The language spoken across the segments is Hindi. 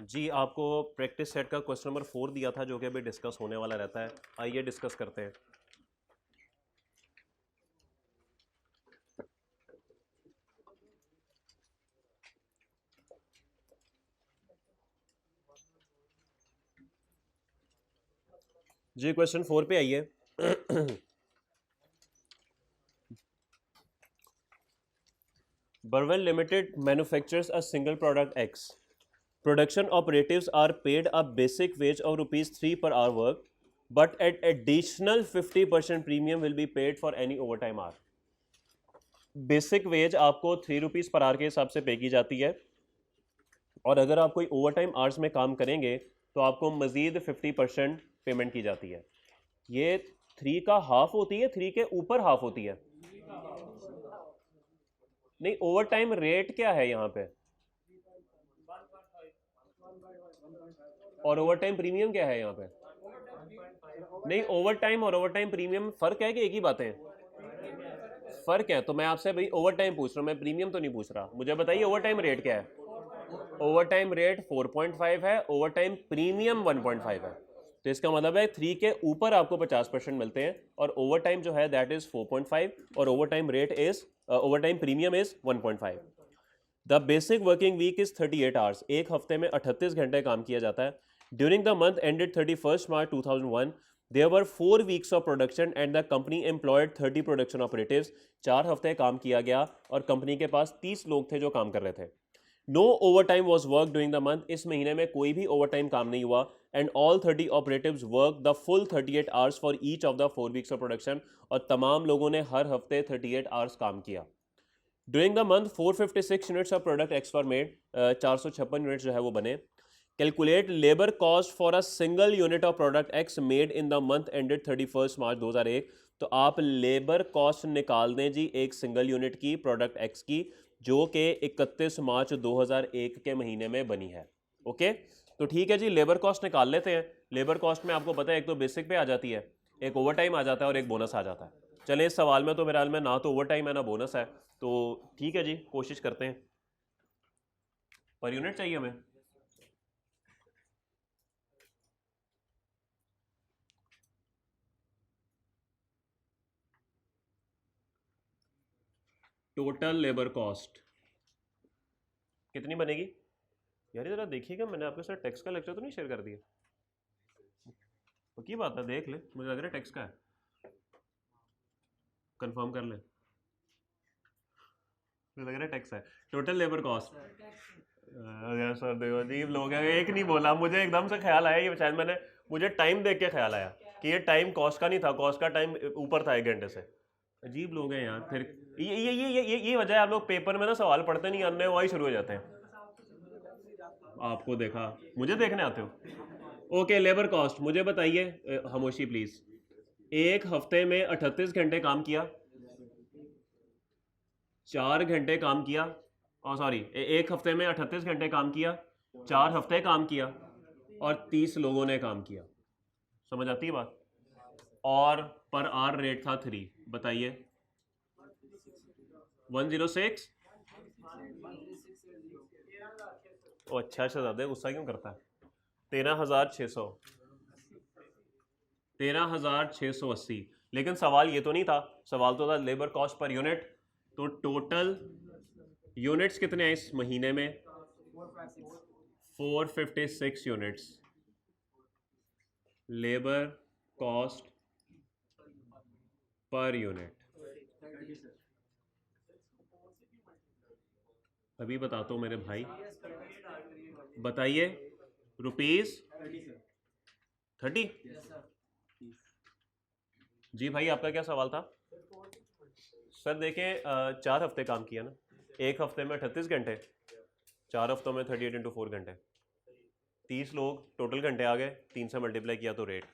जी आपको प्रैक्टिस सेट का क्वेश्चन नंबर 4 दिया था जो कि अभी डिस्कस होने वाला रहता है। आइए डिस्कस करते हैं। जी क्वेश्चन 4 पे आइए। Burwell Limited manufactures a single product X. Production operatives are paid a basic wage of rupees 3 per hour work, but at additional 50% premium will be paid for any overtime hour. Basic veg आपको 3 रुपीज़ पर आवर के हिसाब से पे की जाती है, और अगर आप कोई ओवरटाइम आवर्स में काम करेंगे तो आपको मज़ीद 50% पेमेंट की जाती है। ये 3 का हाफ होती है, 3 के ऊपर हाफ होती है। नहीं, ओवरटाइम रेट क्या है यहाँ पे, और ओवरटाइम प्रीमियम क्या है यहाँ पे? नहीं, ओवरटाइम और ओवरटाइम प्रीमियम फर्क है कि एक ही बात है? फर्क है। तो मैं आपसे भाई ओवरटाइम पूछ रहा हूँ, मैं प्रीमियम तो नहीं पूछ रहा। मुझे बताइए ओवरटाइम रेट क्या है? ओवरटाइम रेट 4.5 है, ओवरटाइम प्रीमियम 1.5 है। तो इसका मतलब है 3 के ऊपर आपको 50% मिलते हैं, और ओवरटाइम जो है दैट इज 4.5, और overtime rate is overtime premium is 1.5। The basic working week is 38 hours. एक हफ्ते में 38 घंटे काम किया जाता है। During the month ended 31 March 2001 there were 4 weeks of production and the company employed 30 production operatives. 4 हफ्ते काम किया गया और कंपनी के पास 30 लोग थे जो काम कर रहे थे। No over time was work during the month. इस महीने में कोई भी ओवर टाइम काम नहीं हुआ। And all 30 operatives work the full 38 hours for each of the 4 weeks of production. और तमाम लोगों ने हर हफ्ते 38 आवर्स काम किया। During the month 456 units of product x for made. 456 units जो है वो बने। Calculate labour cost for a single unit of product x made in the month ended 31 March 2001। तो आप लेबर कॉस्ट निकाल दें जी एक सिंगल यूनिट की प्रोडक्ट एक्स की, जो कि 31 मार्च 2001 के महीने में बनी है। ओके, तो ठीक है जी, लेबर कॉस्ट निकाल लेते हैं। लेबर कॉस्ट में आपको पता है एक तो बेसिक पे आ जाती है, एक ओवर टाइम आ जाता है और एक बोनस आ जाता है। चलें, इस सवाल में तो मेरे हाल में ना तो ओवर टाइम है ना बोनस है, तो ठीक है जी, कोशिश करते हैं। पर यूनिट चाहिए हमें। टोटल लेबर कॉस्ट कितनी बनेगी यार? जरा देखिएगा, मैंने आपके साथ टेक्स्ट का लेक्चर तो नहीं शेयर कर दिया? पक्की बात है, देख ले, मुझे लग रहा है टेक्स्ट का है। कंफर्म कर ले, मुझे लग रहा है टेक्स्ट है। Total labour cost. यार सर देखो अजीब लोग हैं, एक नहीं बोला, मुझे एकदम से ख्याल आया, ये शायद मैंने, मुझे टाइम देख के ख्याल आया कि ये टाइम कॉस्ट का नहीं था, कॉस्ट का टाइम ऊपर था 1 घंटे से। अजीब लोग हैं यार। फिर ये वजह है, आप लोग पेपर में ना सवाल पढ़ते नहीं, अन्य वही शुरू हो जाते हैं। आपको देखा, मुझे देखने आते हो। ओके, लेबर कॉस्ट मुझे बताइए, खामोशी प्लीज। एक हफ्ते में 38 घंटे काम किया, 4 घंटे काम किया, और सॉरी, एक हफ्ते में 38 घंटे काम किया, 4 हफ्ते काम किया, और 30 लोगों ने काम किया। समझ आती है बात? और पर आर रेट था 3। बताइए। 106। ओ अच्छा, शहजादे गुस्सा क्यों करता है? 13,600, 13,680। लेकिन सवाल ये तो नहीं था, सवाल तो था लेबर कॉस्ट पर यूनिट। तो टोटल यूनिट्स कितने हैं इस महीने में? 456 units. Labour cost per unit. अभी बताता हूँ मेरे भाई, बताइए। रुपीज 30। जी भाई, आपका क्या सवाल था? सर देखें, 4 हफ्ते काम किया ना, एक हफ्ते में 38 घंटे, 4 हफ्तों में 38 × 4 घंटे, 30 लोग, टोटल घंटे आ गए, 3 से मल्टीप्लाई किया तो रेट।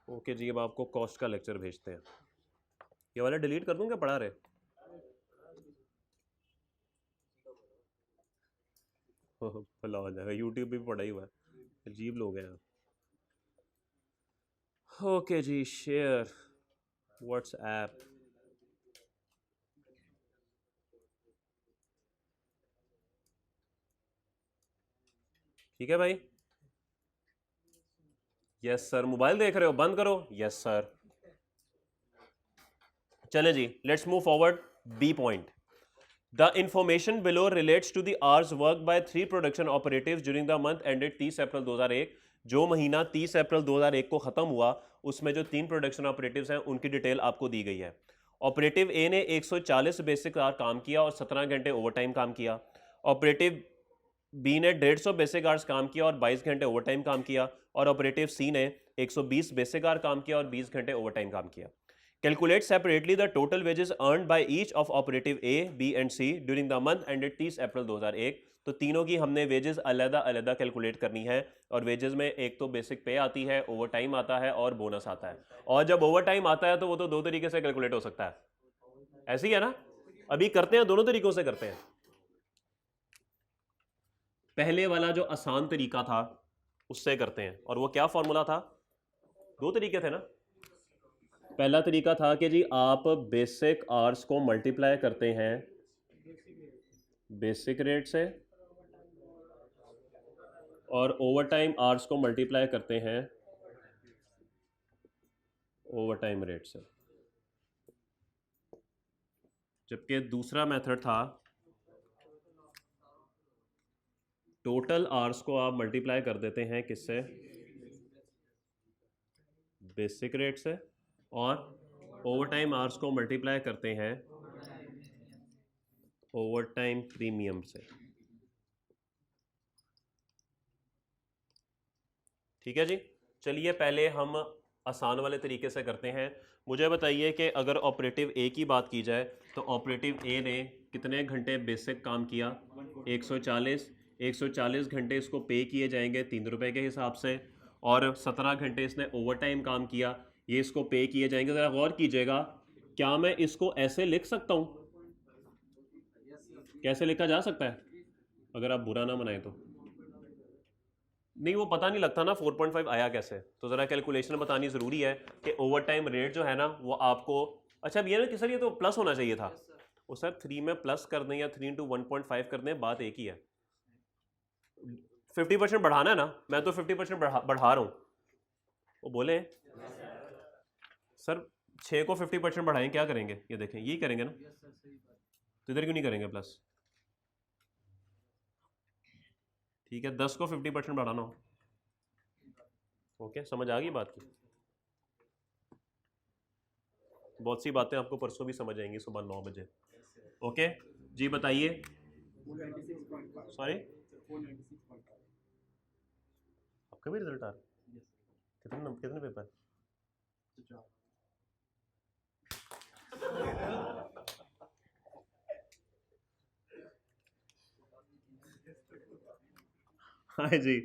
ओके जी, अब आपको कॉस्ट का लेक्चर भेजते हैं। ये वाला डिलीट कर दूं क्या, पढ़ा रहे? भला हो जाएगा, यूट्यूब भी पढ़ा ही हुआ है। अजीब लोग हैं। ओके जी, शेयर व्हाट्सएप। ठीक है भाई? Yes sir. मोबाइल देख रहे हो? बंद करो। Yes sir. चले जी, let's move forward. B point, the information below relates to the hours work by 3 production operatives during the month ended 30 April 2001। जो महीना 30 अप्रैल 2001 को खत्म हुआ उसमें जो 3 प्रोडक्शन ऑपरेटिव्स हैं उनकी डिटेल आपको दी गई है। ऑपरेटिव ए ने 140 बेसिक आवर काम किया और 17 घंटे ओवरटाइम काम किया। ऑपरेटिव बी ने 150 बेसिक आवर्स काम किया और 22 घंटे ओवरटाइम काम किया। और ऑपरेटिव सी ने 120 बेसिक आवर काम किया और 20 घंटे ओवरटाइम काम किया। Calculate separately the total wages earned by each of operative A, B and C during the month ended 30 April 2001। तो तीनों की हमने वेजेस अलग अलग कैलकुलेट करनी है। और वेजेस में एक तो बेसिक पे आती है, ओवरटाइम आता है और बोनस आता है। और जब ओवरटाइम आता है तो वो तो दो तरीके से कैलकुलेट हो सकता है, ऐसे ही है ना? अभी करते हैं, दोनों तरीकों से करते हैं। पहले वाला जो आसान तरीका था उससे करते हैं। और वो क्या फॉर्मूला था? दो तरीके थे ना। पहला तरीका था कि जी आप बेसिक आवर्स को मल्टीप्लाई करते हैं बेसिक रेट से और ओवरटाइम आवर्स को मल्टीप्लाई करते हैं ओवरटाइम रेट से। जबकि दूसरा मेथड था टोटल आवर्स को आप मल्टीप्लाई कर देते हैं किससे? बेसिक रेट से। और ओवरटाइम आवर्स को मल्टीप्लाई करते हैं ओवरटाइम प्रीमियम से। ठीक है जी। चलिए पहले हम आसान वाले तरीके से करते हैं। मुझे बताइए कि अगर ऑपरेटिव ए की बात की जाए तो ऑपरेटिव ए ने कितने घंटे बेसिक काम किया? 140। 140 घंटे इसको पे किए जाएंगे 3 रुपये के हिसाब से। और 17 घंटे इसने ओवरटाइम काम किया, ये इसको पे किए जाएंगे। ज़रा गौर कीजिएगा, क्या मैं इसको ऐसे लिख सकता हूँ? कैसे लिखा जा सकता है अगर आप बुरा ना मनाएं तो? नहीं, वो पता नहीं लगता ना 4.5 आया कैसे। तो ज़रा कैलकुलेशन बतानी ज़रूरी है कि ओवरटाइम रेट जो है ना वो आपको, अच्छा अब ये ना कि सर ये तो प्लस होना चाहिए था। वो सर 3 में प्लस कर दें या 3 इंटू 1.5 कर दें, बात एक ही है। 50% बढ़ाना है ना, मैं तो 50% बढ़ा रहा हूँ। वो बोले सर 6 को 50% बढ़ाएं, क्या करेंगे? ये देखें, यही करेंगे ना, तो इधर क्यों नहीं करेंगे प्लस? ठीक है, 10 को 50% बढ़ाना हो। ओके, समझ आ गई बात की? बहुत सी बातें आपको परसों भी समझ आएंगी सुबह 9 बजे। ओके जी, बताइए। सॉरी, आपका भी रिजल्ट आ रहा है? कितने कितने पेपर? हाँ जी,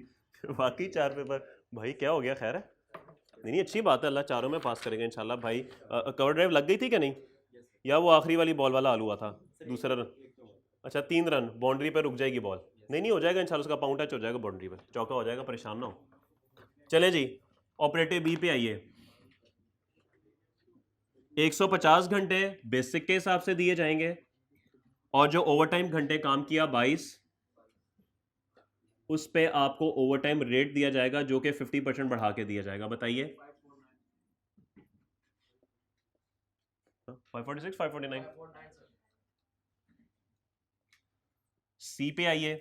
बाकी 4 पेपर। भाई क्या हो गया? खैर है? नहीं, अच्छी बात है, अल्लाह चारों में पास करेगा इंशाल्लाह। भाई कवर ड्राइव लग गई थी क्या? नहीं, या वो आखिरी वाली बॉल वाला हाल हुआ था? दूसरा रन? अच्छा 3 रन बाउंड्री पर रुक जाएगी बॉल। नहीं नहीं, हो जाएगा इंशाल्लाह, उसका पाउंड टच हो जाएगा बाउंड्री पर, चौका हो जाएगा, परेशान ना हो। चले जी, ऑपरेटिव बी पे आइए। 150 घंटे बेसिक के हिसाब से दिए जाएंगे और जो ओवरटाइम घंटे काम किया 22, उस पे आपको ओवरटाइम रेट दिया जाएगा जो कि 50% बढ़ा के दिया जाएगा। बताइए 546 549। सी पे आइए।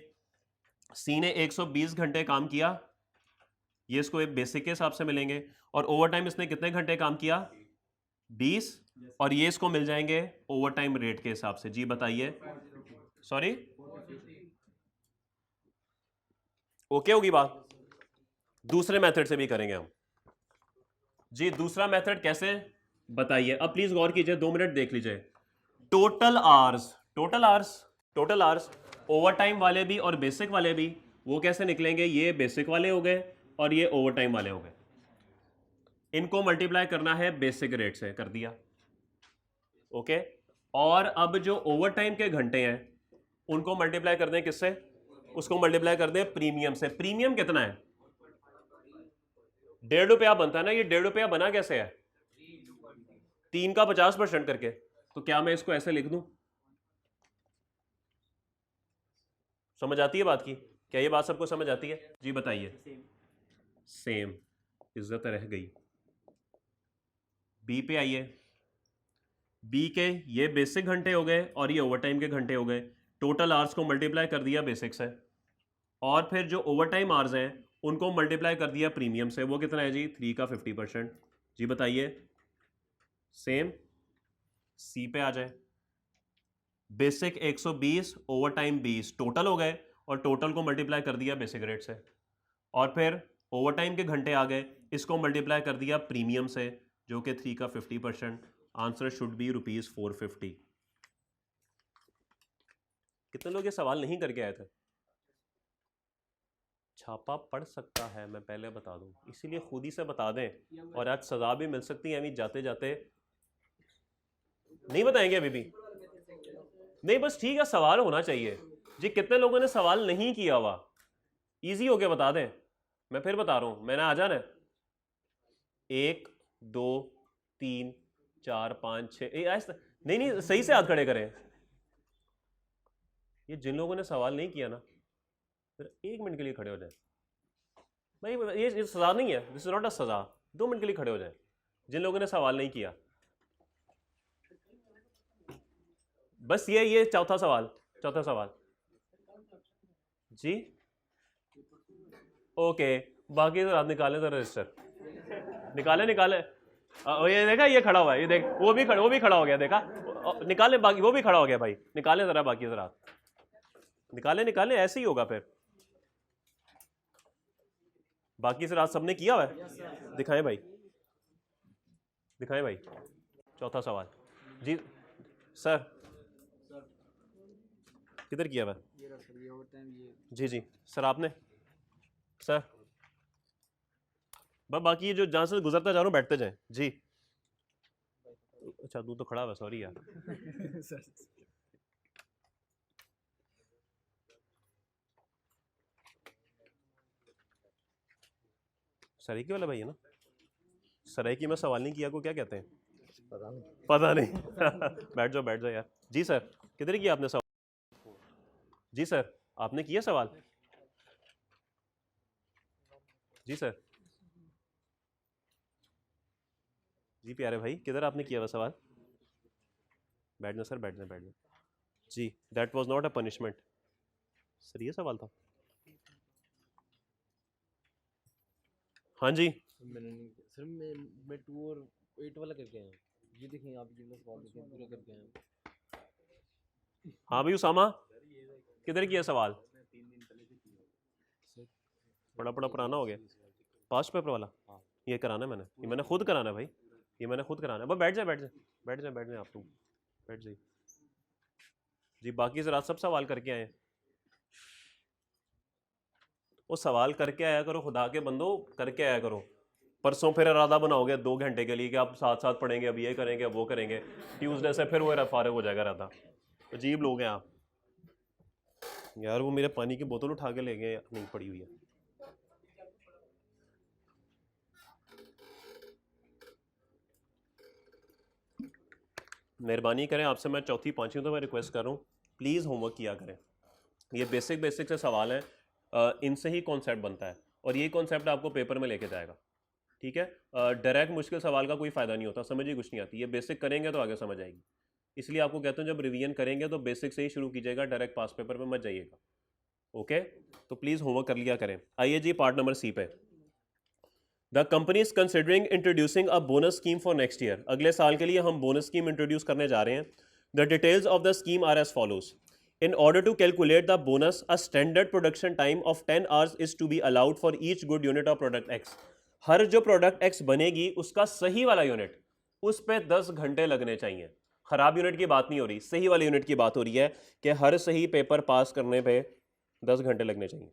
सी ने 120 घंटे काम किया, ये इसको एक बेसिक के हिसाब से मिलेंगे। और ओवरटाइम इसने कितने घंटे काम किया? 20। और ये इसको मिल जाएंगे ओवरटाइम रेट के हिसाब से। जी बताइए। सॉरी, ओके होगी बात? दूसरे मेथड से भी करेंगे हम जी। दूसरा मेथड कैसे? बताइए। अब प्लीज गौर कीजिए, 2 मिनट देख लीजिए। Total hours, total hours, total hours, overtime वाले भी और बेसिक वाले भी, वो कैसे निकलेंगे? ये बेसिक वाले हो गए और ये ओवरटाइम वाले हो गए। इनको मल्टीप्लाई करना है बेसिक रेट से, कर दिया। ओके, और अब जो ओवरटाइम के घंटे हैं उनको मल्टीप्लाई कर दें किससे? उसको मल्टीप्लाई कर दें प्रीमियम से। प्रीमियम कितना है? 1.5 रुपया बनता है ना। ये 1.5 रुपया बना कैसे है? 3 का 50% करके। तो क्या मैं इसको ऐसे लिख दूं? समझ आती है बात की? क्या ये बात सबको समझ आती है? जी बताइए। सेम, इज्जत रह गई। बी पे आइए। बी के ये बेसिक घंटे हो गए और ये ओवरटाइम के घंटे हो गए। टोटल आवर्स को मल्टीप्लाई कर दिया बेसिक से, और फिर जो ओवरटाइम आवर्स हैं उनको मल्टीप्लाई कर दिया प्रीमियम से। वो कितना है जी? 3 का 50%। जी बताइए। सेम, सी पे आ जाए। बेसिक 120, ओवरटाइम 20, टोटल हो गए, और टोटल को मल्टीप्लाई कर दिया बेसिक रेट से, और फिर ओवरटाइम के घंटे आ गए, इसको मल्टीप्लाई कर दिया प्रीमियम से जो कि 3 का 50%। Answer should be ₹450। कितने लोग ये सवाल नहीं करके आए थे? छापा पड़ सकता है, मैं पहले बता दूं, इसीलिए खुद ही से बता दें, और आज सजा भी मिल सकती है अभी जाते जाते। नहीं बताएंगे अभी भी? नहीं, बस ठीक है, सवाल होना चाहिए जी। कितने लोगों ने सवाल नहीं किया हुआ? इजी होके बता दें, मैं फिर बता रहा हूं, मैंने आ जाना है। 1 2 3 4 5 6। नहीं नहीं, सही से हाथ खड़े करें। ये जिन लोगों ने सवाल नहीं किया ना, फिर 1 मिनट के लिए खड़े हो जाए भाई। ये सजा नहीं है, दिस इज नॉट अ सजा। 2 मिनट के लिए खड़े हो जाए जिन लोगों ने सवाल नहीं किया। बस ये चौथा सवाल, चौथा सवाल जी। ओके, बाकी तो आप निकालें तो रजिस्टर निकाले निकाले। ये देखा, ये खड़ा हुआ है, ये देख, वो भी खड़ा हो गया, देखा? निकाले बाकी, वो भी खड़ा हो गया भाई। निकाले जरा बाकी, जरा निकाले निकाले, ऐसे ही होगा फिर। बाकी से रात सबने किया हुआ है? दिखाएं भाई, दिखाएं भाई। चौथा सवाल जी सर, किधर किया हुआ? जी जी सर, आपने सर बस बाकी ये जो जहां से गुजरता जा रहा हूं बैठते जाएं जी। अच्छा, तू तो खड़ा हुआ, सॉरी यार। सराइकी वाला भाई है ना? सराइकी में सवाल नहीं किया को क्या कहते हैं? पता नहीं। बैठ जाओ बैठ जाओ यार। जी सर, किधर किया आपने सवाल? जी सर, आपने किया सवाल? जी सर। जी प्यारे भाई, किधर आपने किया हुआ सवाल? बैठना सर, बैठना बैठना जी। That was not a punishment sir, ये सवाल था। हाँ जी। मैंने नहीं सर, मैं 2 और 8 वाला करके आया हूँ। ये देखें आप, ये वाला सवाल देखें, पूरा करके आया हूँ। हाँ भाई उसामा, किधर किया सवाल? बड़ा बड़ा पुराना हो गया, पास्ट पेपर वाला। हाँ। ये कराना है मैंने, ये मैंने खुद कराना है भाई, ये मैंने खुद कराना है। बस बैठ जाए बैठ जाए बैठ जाए बैठ जाए, आप लोग बैठ जाइए जी। बाकी जरा सब सवाल करके आए। वो सवाल करके आया करो, खुदा के बंदो, करके आया करो। परसों फिर इरादा बनाओगे 2 घंटे के लिए कि आप साथ साथ पढ़ेंगे, अब ये करेंगे अब वो करेंगे, ट्यूसडे से फिर वो फारग हो जाएगा इरादा। अजीब लोग हैं आप यार। वो मेरे पानी की बोतल उठा के ले गए, नहीं पड़ी हुई है। मेहरबानी करें, आपसे मैं चौथी पांचवी तो मैं रिक्वेस्ट कर रहा हूँ, प्लीज़ होमवर्क किया करें। ये बेसिक बेसिक से सवाल हैं, इनसे ही कॉन्सेप्ट बनता है, और ये कॉन्सेप्ट आपको पेपर में लेके जाएगा, ठीक है? डायरेक्ट मुश्किल सवाल का कोई फ़ायदा नहीं होता, समझ ही कुछ नहीं आती। ये बेसिक करेंगे तो आगे समझ आएगी। इसलिए आपको कहता हूँ, जब रिवीजन करेंगे तो बेसिक से ही शुरू कीजिएगा, डायरेक्ट पास पेपर में मत जाइएगा। ओके, तो प्लीज़ होमवर्क कर लिया करें। आइए जी, पार्ट नंबर सी पे। The company is considering introducing a bonus scheme for next year. अगले साल के लिए हम बोनस स्कीम इंट्रोड्यूस करने जा रहे हैं। The details of the scheme are as follows. In order to calculate the bonus, a standard production time of 10 hours is to be allowed for each good unit of product X. हर जो प्रोडक्ट X बनेगी उसका सही वाला यूनिट, उस पे 10 घंटे लगने चाहिए। खराब यूनिट की बात नहीं हो रही, सही वाले यूनिट की बात हो रही है कि हर सही पेपर पास करने पे 10 घंटे लगने चाहिए।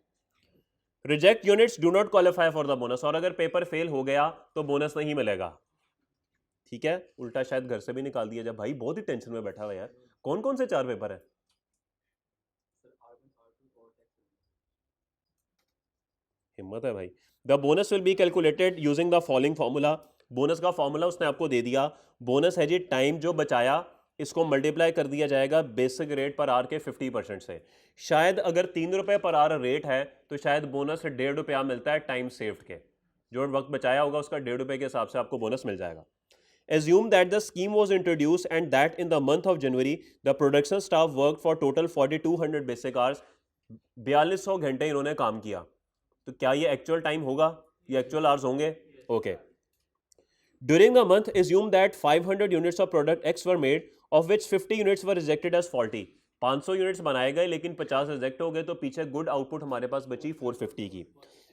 Reject units do not qualify for the bonus. और अगर पेपर फेल हो गया तो बोनस नहीं मिलेगा, ठीक है? उल्टा शायद घर से भी निकाल दिया जाए। भाई बहुत ही टेंशन में बैठा हुआ यार। कौन कौन से 4 पेपर है? हिम्मत है भाई। The bonus will be calculated using the following formula. Bonus का फॉर्मूला उसने आपको दे दिया। बोनस है जी टाइम जो बचाया इसको मल्टीप्लाई कर दिया जाएगा बेसिक रेट पर आर के 50% से। शायद अगर 3 रुपये पर आर रेट है तो शायद बोनस 1.5 रुपया मिलता है टाइम सेव्ड के, जो वक्त बचाया होगा उसका 1.5 रुपये के हिसाब से आपको बोनस मिल जाएगा। Assume that the scheme was introduced and that in the month of January the production staff worked for total 4200 basic hours। 4200 घंटे इन्होंने काम किया, तो क्या ये एक्चुअल टाइम होगा, ये एक्चुअल आवर्स होंगे? Okay. During the month assume that 500 units of product X were made of which 50 units were rejected as faulty। 500 units बनाए गए लेकिन 50 रिजेक्ट हो गए, तो पीछे गुड आउटपुट हमारे पास बची 450 की।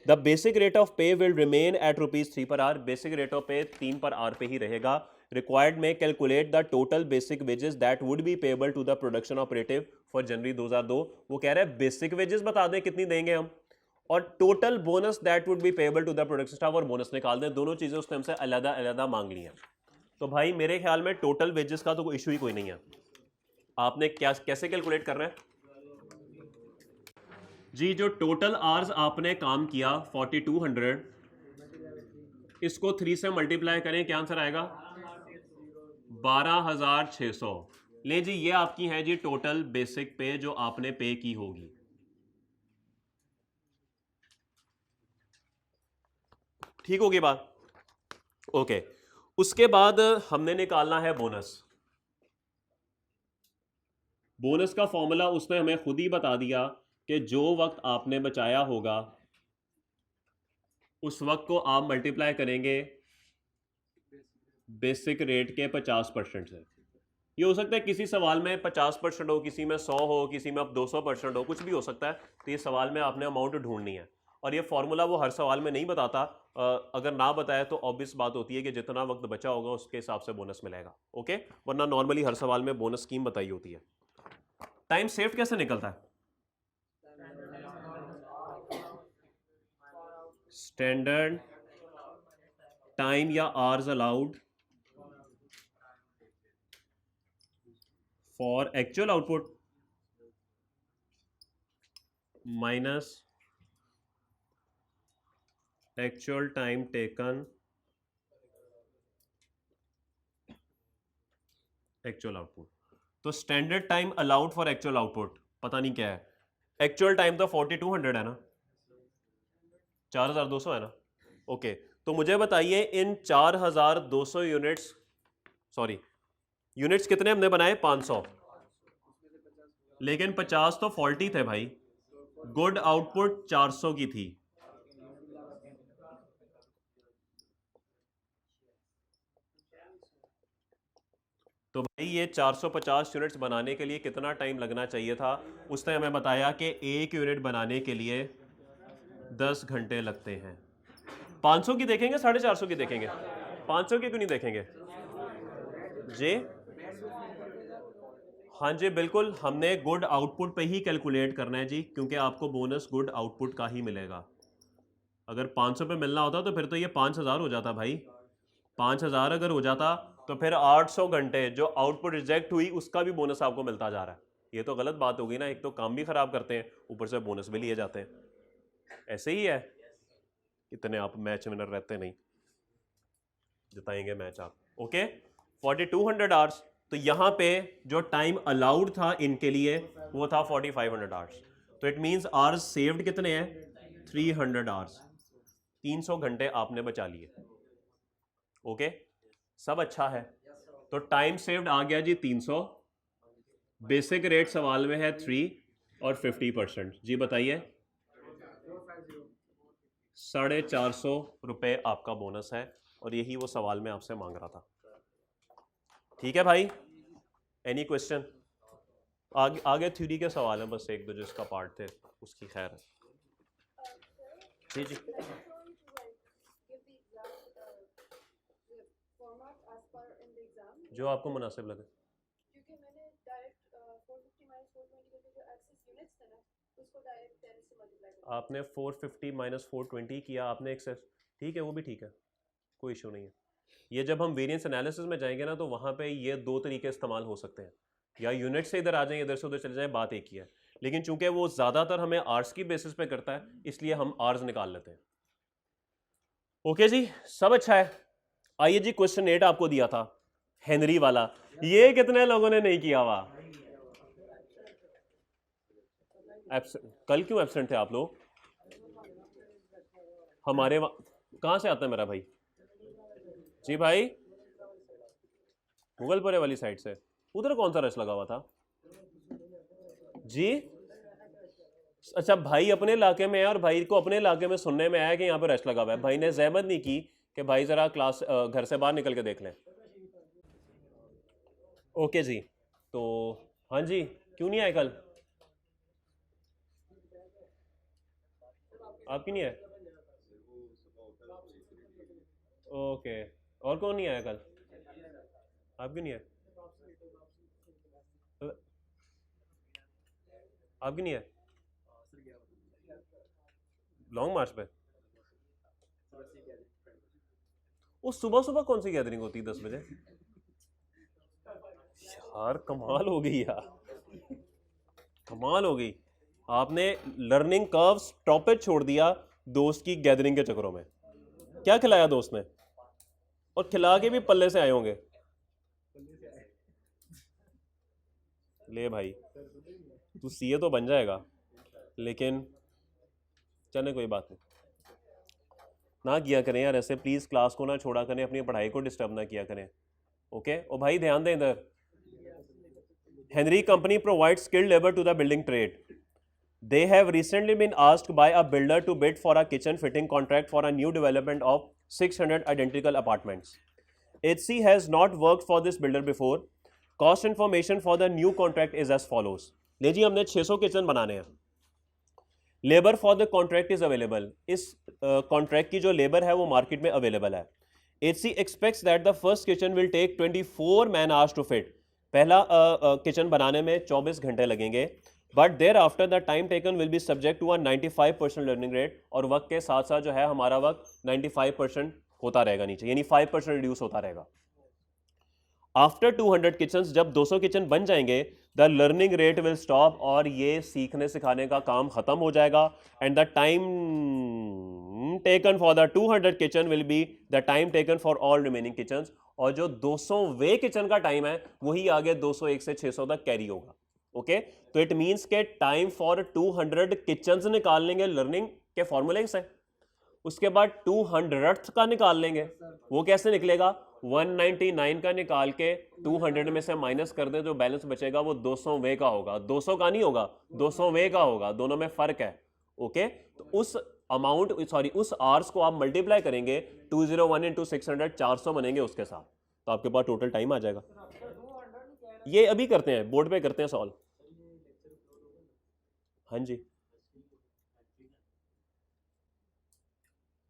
द बेसिक रेट ऑफ पे will remain at ₹3 per hour. Basic rate of पे 3 पर आवर पे ही रहेगा। रिक्वायर्ड में calculate the total basic wages that would be payable to the production operative for January 2002। वो कह रहा है बेसिक वेजेस बता दें कितनी देंगे हम, और total bonus that would be payable to the production staff, और बोनस निकाल दें। दोनों चीजें उसने हमसे अलग अलग मांग ली हैं। तो भाई मेरे ख्याल में टोटल वेजेस का तो कोई इशू ही कोई नहीं है। आपने क्या कैसे कैलकुलेट करना है जी? जो टोटल आवर्स आपने काम किया 4200, इसको 3 से मल्टीप्लाई करें, क्या आंसर आएगा? 12600। ले जी, ये आपकी है जी टोटल बेसिक पे जो आपने पे की होगी। ठीक होगी बात? ओके। उसके बाद हमने निकालना है बोनस। बोनस का फॉर्मूला उसने हमें खुद ही बता दिया कि जो वक्त आपने बचाया होगा उस वक्त को आप मल्टीप्लाई करेंगे बेसिक रेट के 50% से। ये हो सकता है किसी सवाल में 50% हो, किसी में 100 हो, किसी में अब 200% हो, कुछ भी हो सकता है। तो ये सवाल में आपने अमाउंट ढूंढनी है, और ये फॉर्मूला वो हर सवाल में नहीं बताता। अगर ना बताए तो ऑब्वियस बात होती है कि जितना वक्त बचा होगा उसके हिसाब से बोनस मिलेगा। ओके, वरना नॉर्मली हर सवाल में बोनस स्कीम बताई होती है। टाइम सेव्ड कैसे निकलता है? स्टैंडर्ड टाइम या hours allowed for actual output minus actual time taken actual output. तो standard time allowed for actual output पता नहीं क्या है। एक्चुअल टाइम तो 4200 है ना, 4200 है ना। ओके, तो मुझे बताइए इन 4200 यूनिट्स, सॉरी यूनिट्स कितने हमने बनाए? 500, लेकिन 50 तो फॉल्टी थे भाई। गुड आउटपुट 400 की थी। तो भाई ये 450 यूनिट्स बनाने के लिए कितना टाइम लगना चाहिए था? उसने हमें बताया कि एक यूनिट बनाने के लिए 10 घंटे लगते हैं। 500 की देखेंगे 450 की देखेंगे? 500 की क्यों नहीं देखेंगे जी? हाँ जी बिल्कुल, हमने गुड आउटपुट पे ही कैलकुलेट करना है जी, क्योंकि आपको बोनस गुड आउटपुट का ही मिलेगा। अगर 500 पे मिलना होता तो फिर तो ये 5000 हो जाता भाई। 5000 अगर हो जाता तो फिर 800 घंटे जो आउटपुट रिजेक्ट हुई उसका भी बोनस आपको मिलता जा रहा है। ये तो गलत बात होगी ना, एक तो काम भी खराब करते हैं ऊपर से बोनस भी लिए जाते हैं। ऐसे ही है, इतने आप मैच विनर रहते नहीं, जिताएंगे मैच आप। Okay, 4200 hours. तो यहाँ पे जो टाइम अलाउड था इनके लिए वो था 4500 आवर्स। तो इट मींस आवर्स सेव्ड कितने हैं? 300 आवर्स। 300 घंटे आपने बचा लिए। ओके, सब अच्छा है। तो टाइम सेव्ड आ गया जी 300, बेसिक रेट सवाल में है 3 और 50%। जी बताइए, 450 रुपये आपका बोनस है, और यही वो सवाल में आपसे मांग रहा था। ठीक है भाई, एनी क्वेश्चन? आगे थ्योरी के सवाल हैं बस एक दो जिसका पार्ट थे उसकी खैर है। जी जी जो आपको मुनासिब लगे। क्योंकि मैंने डायरेक्ट 450 माइनस 420 करके जो एक्सेस यूनिट्स थे ना उसको डायरेक्ट 10 से मल्टीप्लाई कर आपने 450 माइनस 420 किया आपने एक्सेस, ठीक है वो भी ठीक है, कोई इशू नहीं है। ये जब हम वेरिएंस एनालिसिस में जाएंगे ना तो वहाँ पे ये दो तरीके इस्तेमाल हो सकते हैं, या यूनिट से इधर आ जाएं इधर से उधर चले जाएं, बात एक ही है। लेकिन चूंकि वो ज़्यादातर हमें आर्स की बेसिस पे करता है इसलिए हम आर्स निकाल लेते हैं। ओके जी, सब अच्छा है। आइए जी क्वेश्चन 8 आपको दिया था, हेनरी वाला, ये कितने लोगों ने नहीं किया हुआ? कल क्यों एब्सेंट थे आप लोग? हमारे कहाँ से आता है मेरा भाई? जी भाई, मुगलपुरे वाली साइड से। उधर कौन सा रश लगा हुआ था जी? अच्छा, भाई अपने इलाके में है और भाई को अपने इलाके में सुनने में आया कि यहाँ पे रश लगा हुआ है। भाई ने जहमत नहीं की कि भाई जरा क्लास घर से बाहर निकल के देख लें। ओके जी, तो हाँ जी, क्यों नहीं आए कल? आप क्यों नहीं आए? ओके, और कौन नहीं आया कल? आप क्यों नहीं आए? आप क्यों नहीं आए लॉन्ग मार्च पे? वो सुबह सुबह कौन सी गैदरिंग होती है 10 बजे? यार कमाल हो गई यार, कमाल हो गई। आपने लर्निंग कर्व स्टॉपेज छोड़ दिया दोस्त की गैदरिंग के चक्करों में। क्या खिलाया दोस्त ने? और खिला के भी पल्ले से आए होंगे। ले भाई, तू सीए तो बन जाएगा, लेकिन चले कोई बात नहीं। ना किया करें यार ऐसे, प्लीज़ क्लास को ना छोड़ा करें, अपनी पढ़ाई को डिस्टर्ब ना किया करें। ओके, और भाई ध्यान दें इधर, Henry company provide skilled labour to the building trade. They have recently been asked by a builder to bid for a kitchen fitting contract for a new development of 600 identical apartments. HC has not worked for this builder before. Cost information for the new contract is as follows. ले जी, हमने 600 किचन बनाने हैं। Labour for the contract is available. इस कॉन्ट्रैक्ट की जो लेबर है वो मार्केट में अवेलेबल है। HC expects that the first kitchen will take 24 man hours to fit. पहला किचन बनाने में 24 घंटे लगेंगे। But thereafter the time taken will be subject to a 95% learning rate, और वक्त के साथ साथ जो है हमारा वक्त 95% होता रहेगा नीचे, यानी 5% रिड्यूस होता रहेगा। आफ्टर 200 किचन, जब 200 किचन बन जाएंगे, the learning rate will stop, और ये सीखने सिखाने का काम खत्म हो जाएगा। And the time taken for the 200 kitchen will be the time taken for all remaining kitchen, और जो 200वें किचन का टाइम है वही आगे 201 से 600 तक कैरी होगा। ओके, तो इट मींस के टाइम फॉर 200 किचन्स निकाल लेंगे लर्निंग के फॉर्मूले से। उसके बाद 200th का निकाल लेंगे। वो कैसे निकलेगा? 199 का निकाल के 200 में से माइनस कर दें, जो बैलेंस बचेगा वो 200वें का होगा। 200 का नहीं होगा, 200वें का होगा, दोनों में फर्क है। ओके, तो उस अमाउंट, सॉरी उस आवर्स को आप मल्टीप्लाई करेंगे, 201 इंटू 600, 400 बनेंगे उसके साथ, तो आपके पास टोटल टाइम आ जाएगा। ये अभी करते हैं, बोर्ड पे करते हैं सॉल्व। हाँ जी,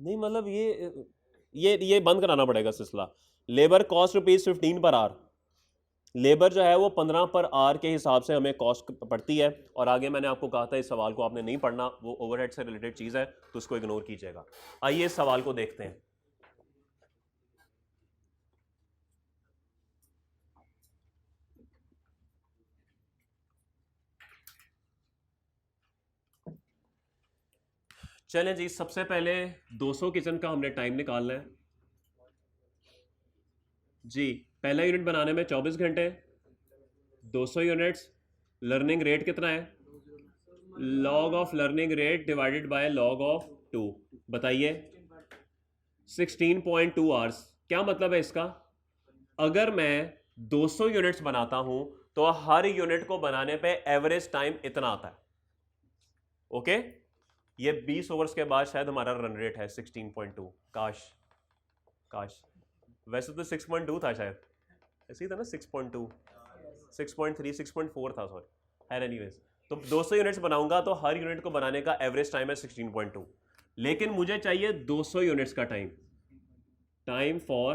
नहीं मतलब ये बंद कराना पड़ेगा सिलसिला। Labour cost ₹15 per hour. Labour जो है वो 15 पर आवर के हिसाब से हमें कॉस्ट पड़ती है। और आगे मैंने आपको कहा था इस सवाल को आपने नहीं पढ़ना, वो ओवरहेड से रिलेटेड चीज़ है, तो उसको इग्नोर कीजिएगा। आइए इस सवाल को देखते हैं। चलें जी, सबसे पहले 200 किचन का हमने टाइम निकालना है जी। पहला यूनिट बनाने में 24 घंटे, 200 यूनिट्स, लर्निंग रेट कितना है? Log of learning rate divided by log of 2, बताइए 16.2 आवर्स। क्या मतलब है इसका? अगर मैं 200 यूनिट्स बनाता हूं तो हर यूनिट को बनाने पे एवरेज टाइम इतना आता है। ओके, ये 20 ओवर्स के बाद शायद हमारा रन रेट है 16.2। काश वैसे तो 6.2 था शायद, ऐसे ही था ना, 6.2, 6.3, 6.4 था, सॉरी। है एनीवेज, तो 200 यूनिट्स बनाऊंगा तो हर यूनिट को बनाने का एवरेज टाइम है 16.2, लेकिन मुझे चाहिए 200 यूनिट्स का टाइम फॉर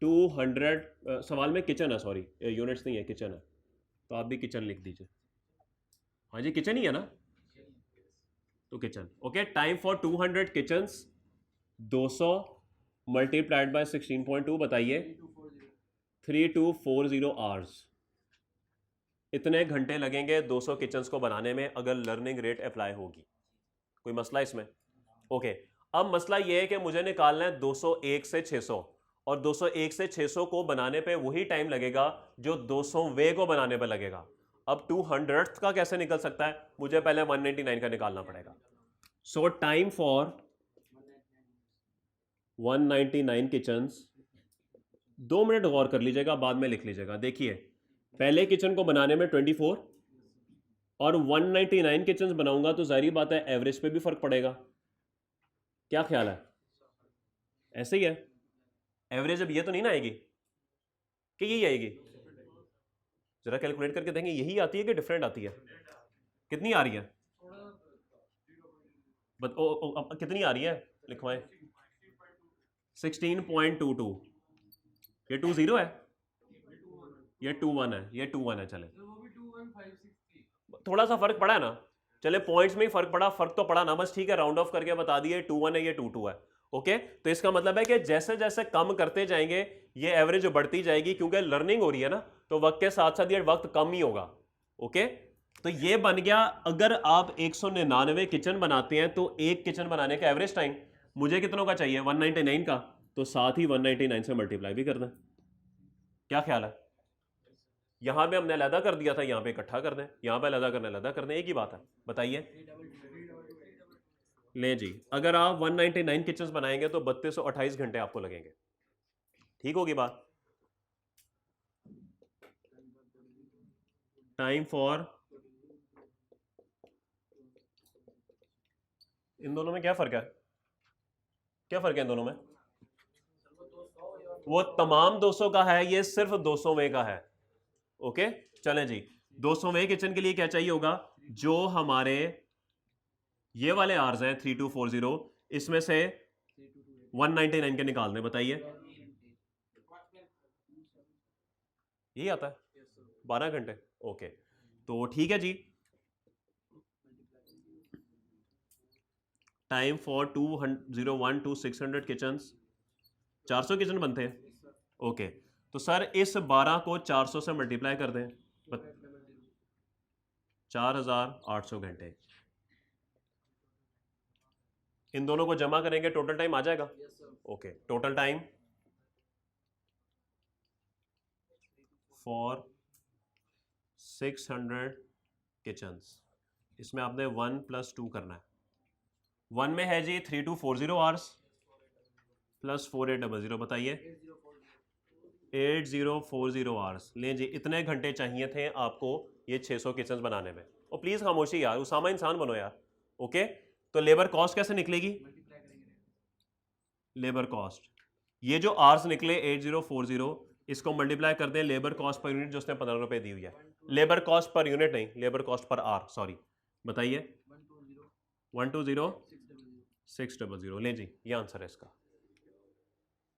200। सवाल में किचन है, सॉरी यूनिट्स नहीं है, किचन है, तो आप भी किचन लिख दीजिए। हाँ जी, किचन ही है ना, तो kitchen. Okay, time for 200 kitchens, 200 multiplied by 16.2, बताइए 3240 आवर्स। इतने घंटे लगेंगे 200 किचन्स को बनाने में अगर लर्निंग रेट अप्लाई होगी। कोई मसला इसमें? ओके, अब मसला यह है कि मुझे निकालना है 201 से 600, और 201 से 600 को बनाने पे वही टाइम लगेगा जो 200वें को बनाने पे लगेगा। अब 200th का कैसे निकल सकता है, मुझे पहले 199 का निकालना पड़ेगा। So time for 199 kitchens, 2 minute गौर कर लीजिएगा, बाद में लिख लीजिएगा। देखिए पहले किचन को बनाने में 24 और 199 किचन्स बनाऊंगा तो जाहिर बात है एवरेज पे भी फर्क पड़ेगा। क्या ख्याल है, ऐसे ही है? एवरेज अब ये तो नहीं ना आएगी कि यही आएगी? जरा कैलकुलेट करके देंगे, यही आती है कि डिफरेंट आती है? कितनी आ रही है? अब कितनी आ रही है, लिखवाएं। 16.22। ये 20 है, ये 21 है, ये 21 है। चले थोड़ा सा फर्क पड़ा है ना, चले पॉइंट्स में ही फर्क पड़ा, फर्क तो पड़ा ना, बस ठीक है, राउंड ऑफ करके बता दिए 21 है, ये 22 है। ओके, तो इसका मतलब है कि जैसे जैसे कम करते जाएंगे ये एवरेज बढ़ती जाएगी, क्योंकि लर्निंग हो रही है ना, तो वक्त के साथ साथ ये वक्त कम ही होगा। ओके, तो ये बन गया, अगर आप 199 किचन बनाते हैं तो एक किचन बनाने का एवरेज टाइम मुझे कितनों का चाहिए, 199 का, तो साथ ही 199 से मल्टीप्लाई भी कर दें। क्या ख्याल है? यहां पे हमने अलहदा कर दिया था, यहां पे इकट्ठा कर दें, यहां पे अलहदा करने अलहदा कर दें, एक ही बात है। बताइए, ले जी, अगर आप 199 किचन्स बनाएंगे तो 3228 घंटे आपको लगेंगे। ठीक होगी बात? टाइम फॉर, इन दोनों में क्या फर्क है, क्या फर्क है इन दोनों में? वो तमाम 200 का है, ये सिर्फ 200वें का है। ओके, चलें जी, 200वें किचन के लिए क्या चाहिए होगा, जो हमारे ये वाले आर्स हैं 3240, इसमें से 199 के निकाल दें। बताइए, यही आता है 12 घंटे। ओके, तो ठीक है जी, time for 201 to 600 kitchen, 400 kitchen बनते हैं। ओके, तो सर इस 12 को 400 से मल्टीप्लाई कर दें, 4800 घंटे। इन दोनों को जमा करेंगे, टोटल टाइम आ जाएगा। Okay, total time for 600 kitchens, इसमें आपने 1 + 2 करना है। 1 में है जी 3240 आवर्स प्लस 4800। बताइए, 8040 आवर्स। ले जी, इतने घंटे चाहिए थे आपको ये 600 किचन्स बनाने में। और प्लीज खामोशी यार, उसामा इंसान बनो यार। ओके, तो लेबर कॉस्ट कैसे निकलेगी? लेबर कॉस्ट, ये जो आवर्स निकले 8040, इसको मल्टीप्लाई कर दें लेबर कॉस्ट पर यूनिट जो उसने 15 रुपए दी हुई है। लेबर कॉस्ट पर यूनिट नहीं, labour cost per hour, sorry. बताइए, 120,600। ले जी, ये आंसर है इसका।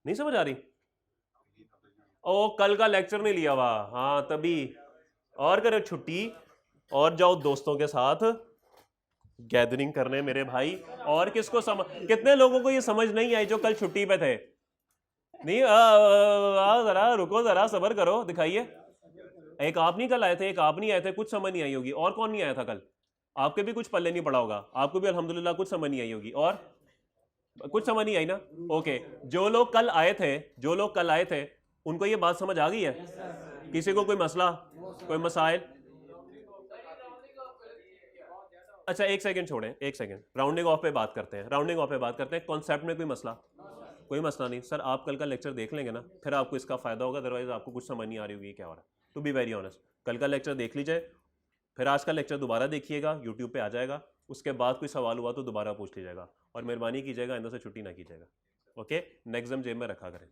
नहीं समझ आ रही? ओ, कल का लेक्चर नहीं लिया हुआ, हाँ तभी। और करो छुट्टी और जाओ दोस्तों के साथ गैदरिंग करने मेरे भाई। और किसको समझ, कितने लोगों को ये समझ नहीं आई जो कल छुट्टी पे थे? नहीं, जरा रुको, जरा सब्र करो, दिखाइए। एक आप नहीं कल आए थे, एक आप नहीं आए थे, कुछ समझ नहीं आई होगी। और कौन नहीं आया था कल? आपके भी कुछ पल्ले नहीं पड़ा होगा, आपको भी अल्हम्दुलिल्लाह कुछ समझ नहीं आई होगी। और कुछ समझ नहीं आई ना? ओके, जो लोग कल आए थे, जो लोग कल आए थे उनको ये बात समझ आ गई है? किसी को कोई मसला, कोई मसाइल? अच्छा एक सेकंड छोड़ें, एक सेकंड, राउंडिंग ऑफ पे बात करते हैं, राउंडिंग ऑफ पे बात करते हैं। कॉन्सेप्ट में कोई मसला? कोई मसला नहीं सर, आप कल का लेक्चर देख लेंगे ना, फिर आपको इसका फायदा होगा, अदरवाइज आपको कुछ समझ नहीं आ रही होगी क्या हो रहा है। टू बी वेरी ऑनेस्ट, कल का लेक्चर देख लीजिए, फिर आज का लेक्चर दोबारा देखिएगा, यूट्यूब पे आ जाएगा, उसके बाद कोई सवाल हुआ तो दोबारा पूछ लीजिएगा, और मेहरबानी कीजिएगा आइंदा से छुट्टी ना कीजिएगा। ओके, नेक्स्ट जेब में रखा करें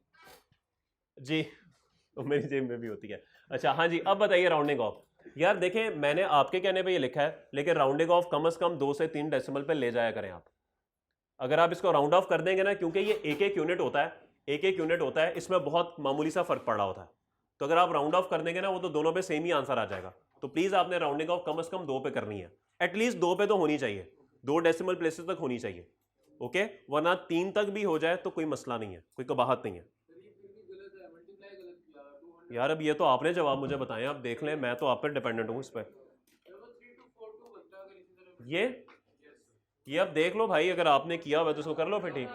जी, तो मेरी जेब में भी होती है। अच्छा हाँ जी, अब बताइए राउंडिंग ऑफ। यार देखें, मैंने आपके कहने पे ये लिखा है, लेकिन राउंडिंग ऑफ कम से कम 2 से 3 डेसिमल पे ले जाया करें आप। अगर आप इसको राउंड ऑफ कर देंगे ना, क्योंकि ये एक एक यूनिट होता है, एक एक यूनिट होता है, इसमें बहुत मामूली सा फर्क पड़ रहा होता है, तो अगर आप राउंड ऑफ कर देंगे ना, वो तो दोनों पे सेम ही आंसर आ जाएगा। तो प्लीज आपने राउंडिंग ऑफ कम से कम 2 पे करनी है, एटलीस्ट 2 पे तो होनी चाहिए, 2 डेसिमल प्लेसेस तक होनी चाहिए। ओके, वरना 3 तक भी हो जाए तो कोई मसला नहीं है, कोई कबाहत नहीं है। यार अब ये तो आपने जवाब मुझे बताएं, आप देख लें, मैं तो आप पर डिपेंडेंट हूँ इस पर। ये अब देख लो भाई, अगर आपने किया हुआ तो उसको कर लो फिर। ठीक,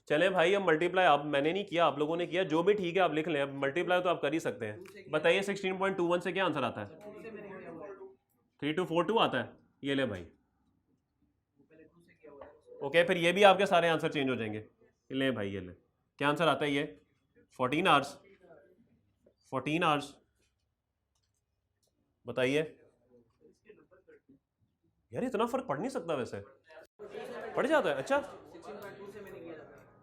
चलें भाई, अब मल्टीप्लाई आप, मैंने नहीं किया, आप लोगों ने किया, जो भी ठीक है आप लिख लें, अब मल्टीप्लाई तो आप कर ही सकते हैं। बताइए 16.21 से क्या आंसर आता है? 3242 आता है। ये ले भाई, ओके, फिर ये भी आपके सारे आंसर चेंज हो जाएंगे। ले भाई, ये ले, क्या आंसर आता है ये? 14 आवर्स। 14 आवर्स, बताइए यार, इतना फर्क पड़ नहीं सकता, वैसे पड़ जाता है। अच्छा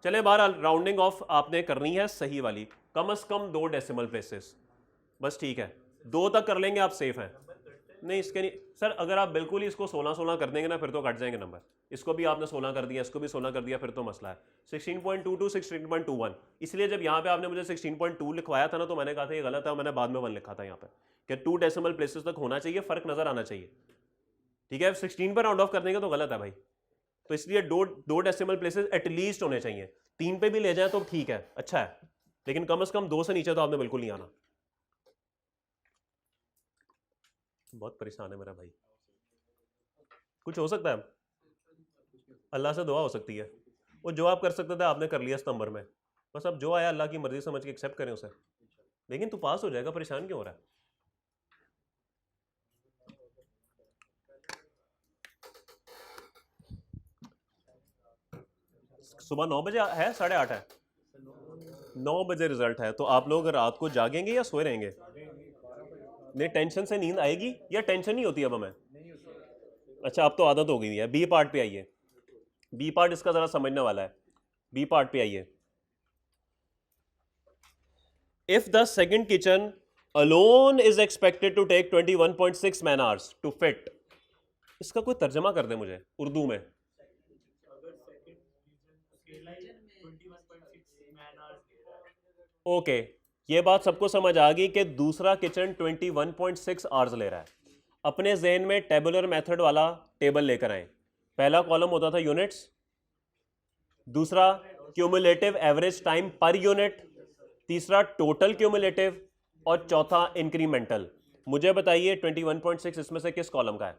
चले, बहरहाल राउंडिंग ऑफ आपने करनी है सही वाली, कम से कम 2 डेसिमल प्लेसेस, बस ठीक है, 2 तक कर लेंगे आप सेफ हैं। नहीं इसके नहीं सर, अगर आप बिल्कुल ही इसको 16 कर देंगे ना, फिर तो कट जाएंगे नंबर। इसको भी आपने 16 कर दिया, इसको भी 16 कर दिया, फिर तो मसला है। 16.22 16.21, इसलिए जब यहाँ पे आपने मुझे 16.2 लिखवाया था ना, तो मैंने कहा था ये गलत है, मैंने बाद में 1 लिखा था यहाँ पे कि 2 डेसिमल प्लेसेस तक होना चाहिए, फर्क नजर आना चाहिए। ठीक है, 16 पर राउंड ऑफ कर देंगे तो गलत है भाई, तो इसलिए 2 डेसिमल प्लेसेस एटलीस्ट होने चाहिए। 3 पे भी ले जाए तो ठीक है, अच्छा है, लेकिन कम से कम 2 से नीचे तो आपने बिल्कुल नहीं आना। बहुत परेशान है मेरा भाई, कुछ हो सकता है? अल्लाह से दुआ हो सकती है, वो जो आप कर सकते थे आपने कर लिया इस नंबर में, बस अब जो आया अल्लाह की मर्जी समझ के एक्सेप्ट करें उसे। लेकिन तू पास हो जाएगा, परेशान क्यों हो रहा है? सुबह 9 बजे है, 8:30 है, 9 बजे रिजल्ट है, तो आप लोग रात को जागेंगे या सोए रहेंगे? नहीं, टेंशन से नींद आएगी या टेंशन नहीं होती अब हमें? अच्छा, अब तो आदत हो गई है। बी पार्ट पे आइए, बी पार्ट इसका जरा समझने वाला है, बी पार्ट पे आइए। If the second kitchen alone is expected to take 21.6 man hours to fit, इसका कोई तर्जमा कर दे मुझे उर्दू में। ओके, ये बात सबको समझ आ गई कि दूसरा किचन 21.6 आवर्स ले रहा है। अपने जहन में टेबुलर मेथड वाला टेबल लेकर आए। पहला कॉलम होता था यूनिट्स, दूसरा cumulative average time per unit, तीसरा टोटल क्यूमुलेटिव, और चौथा इंक्रीमेंटल। मुझे बताइए 21.6 इसमें से किस कॉलम का है?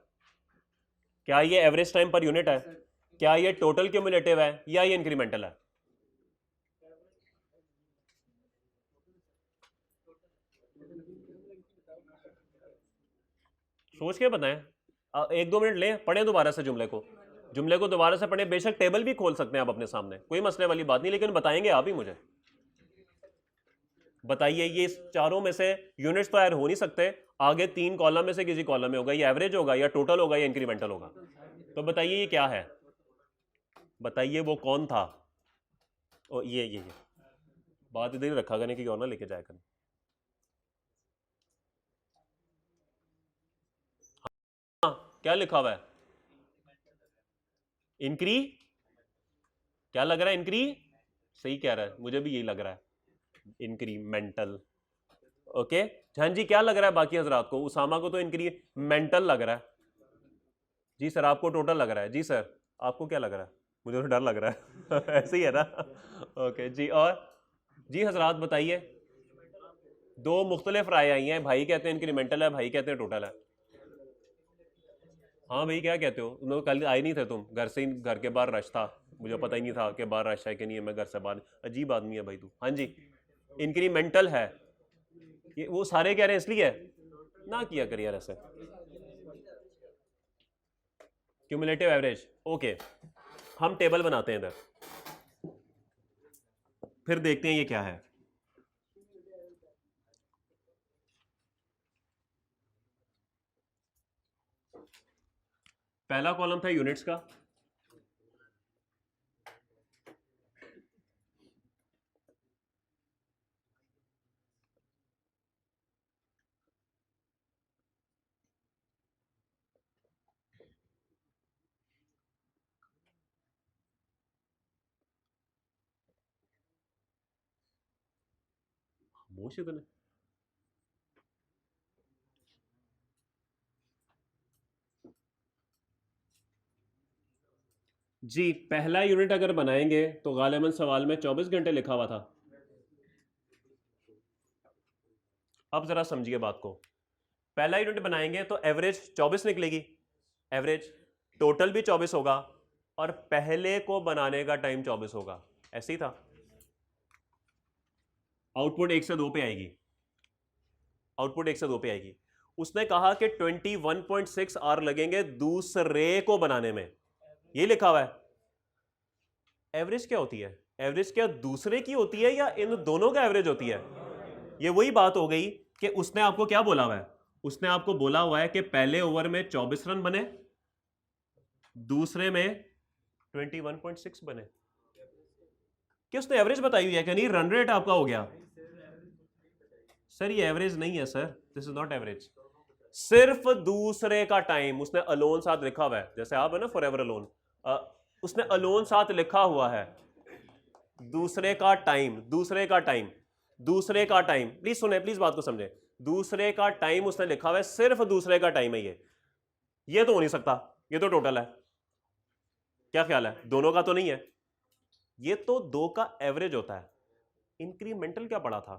क्या ये एवरेज टाइम पर यूनिट है, क्या ये टोटल क्यूमुलेटिव है, या ये इंक्रीमेंटल है? सोच के बताएं, 1-2 मिनट लें, पढ़ें दोबारा से जुमले को दोबारा से पढ़ें। बेशक टेबल भी खोल सकते हैं आप अपने सामने, कोई मसले वाली बात नहीं, लेकिन बताएंगे आप ही मुझे। बताइए, ये चारों में से यूनिट्स तो ऐड हो नहीं सकते, आगे 3 कॉलम में से किसी कॉलम में होगा, ये एवरेज होगा या टोटल होगा या इंक्रीमेंटल होगा। तो बताइए ये क्या है, बताइए वो कौन था? ओ ये बात इधर ही रखा करने की और ना लेके जाया करें। हाँ, क्या लिखा हुआ है? इंक्री, क्या लग रहा है? इंक्री, सही कह रहा है, मुझे भी यही लग रहा है, इंक्रीमेंटल। ओके हाँ जी, क्या लग रहा है बाकी हजरात को? उसामा को तो इंक्रीमेंटल लग रहा है जी सर, आपको टोटल लग रहा है जी सर, आपको क्या लग रहा है? मुझे तो डर लग रहा है ऐसे ही है ना? ओके जी, और जी हजरात बताइए। 2 मुख्तलिफ राय आई हैं, भाई कहते हैं इंक्रीमेंटल है, भाई कहते हैं टोटल है। हाँ भाई, क्या कहते हो? तुम कल आए नहीं थे, तुम घर से ही, घर के बाहर रश था, मुझे पता ही नहीं था कि बाहर रश है कि नहीं है, मैं घर से बाहर। अजीब आदमी है भाई तू। हाँ जी, इंक्रीमेंटल है, ये वो सारे कह रहे हैं इसलिए ना किया करिए यार ऐसे। क्यूमुलेटिव एवरेज, ओके, हम टेबल बनाते हैं इधर, फिर देखते हैं ये क्या है। पहला कॉलम था यूनिट्स का, इतने जी। पहला यूनिट अगर बनाएंगे तो गालिबन सवाल में 24 घंटे लिखा हुआ था। अब जरा समझिए बात को, पहला यूनिट बनाएंगे तो एवरेज 24 निकलेगी, एवरेज टोटल भी 24 होगा, और पहले को बनाने का टाइम 24 होगा। ऐसे ही था। आउटपुट 1 से 2 पे आएगी, आउटपुट 1 से 2 पे आएगी। उसने कहा कि 21.6 आर लगेंगे दूसरे को बनाने में, ये लिखा हुआ है। एवरेज क्या होती है? एवरेज क्या दूसरे की होती है या इन दोनों का एवरेज होती है? ये वही बात हो गई कि उसने आपको क्या बोला हुआ है, उसने आपको बोला हुआ है कि पहले ओवर में 24 रन बने, दूसरे में 21.6 बने। कि उसने एवरेज बताई हुई है कि नहीं रन रेट आपका हो गया? सर ये एवरेज नहीं है sir, this is not average. सिर्फ दूसरे का टाइम उसने अलोन साथ लिखा हुआ है, जैसे आप है ना फॉर एवर अलोन, उसने अलोन साथ लिखा हुआ है दूसरे का टाइम, दूसरे का टाइम, दूसरे का टाइम। प्लीज सुने, प्लीज बात को समझे। दूसरे का टाइम उसने लिखा हुआ है, सिर्फ दूसरे का टाइम है ये तो हो नहीं सकता, ये तो टोटल है। क्या ख्याल है? दोनों का तो नहीं है, ये तो दो का एवरेज होता है। इंक्रीमेंटल क्या पड़ा था?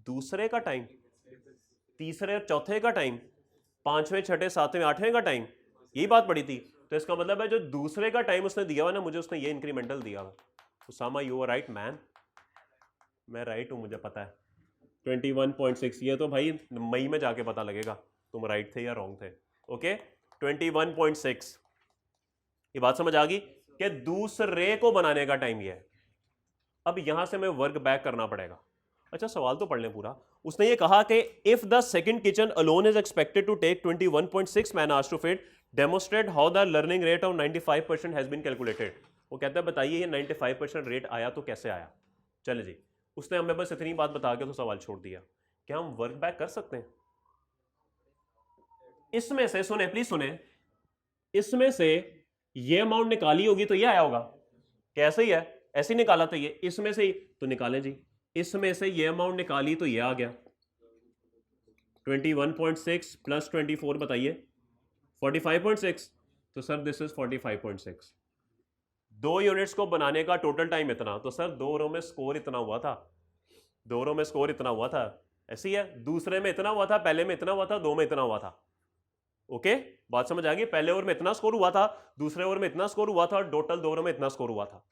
दूसरे का टाइम, तीसरे और चौथे का टाइम, पांचवें छठे सातवें आठवें का टाइम, यही बात पड़ी थी। तो इसका मतलब है जो दूसरे का टाइम उसने दिया हुआ ना, मुझे उसने ये इंक्रीमेंटल दिया हुआ। Usama you are right man, मैं राइट हूं, मुझे पता है 21.6। ये तो भाई मई में जाके पता लगेगा तुम राइट थे या रॉन्ग थे। ओके 21.6, ये बात समझ आ गई कि दूसरे को बनाने का टाइम ये है। अब यहां से मैं वर्क बैक करना पड़ेगा। अच्छा सवाल तो पढ़ लें पूरा। उसने ये कहा कि if the second kitchen alone is expected to take 21.6 man hours to fit, demonstrate how the learning rate of 95% has been calculated. वो कहता है बताइए ये 95% रेट आया तो कैसे आया। चले जी, उसने हमें बस इतनी बात बता के तो सवाल छोड़ दिया। क्या हम वर्क बैक कर सकते हैं? इसमें से सुने, प्लीज सुने, इसमें से ये अमाउंट निकाली होगी तो ये आया होगा। कैसे ही है? ऐसे ही निकाला था ये, इसमें से ही तो निकालें जी। इसमें से ये अमाउंट निकाली तो ये आ गया 21.6 प्लस 24 बताइए 45.6। तो सर दिस इज 45.6। 2 यूनिट्स को बनाने का टोटल टाइम इतना, तो सर 2 रो में स्कोर इतना हुआ था, 2 रो में स्कोर इतना हुआ था। ऐसी है, दूसरे में इतना हुआ था, पहले में इतना हुआ था, 2 में इतना हुआ था। ओके बात समझ आ गई? पहले ओवर में इतना स्कोर हुआ था, दूसरे ओवर में इतना स्कोर हुआ था, और टोटल 2 ओवर में इतना स्कोर हुआ था।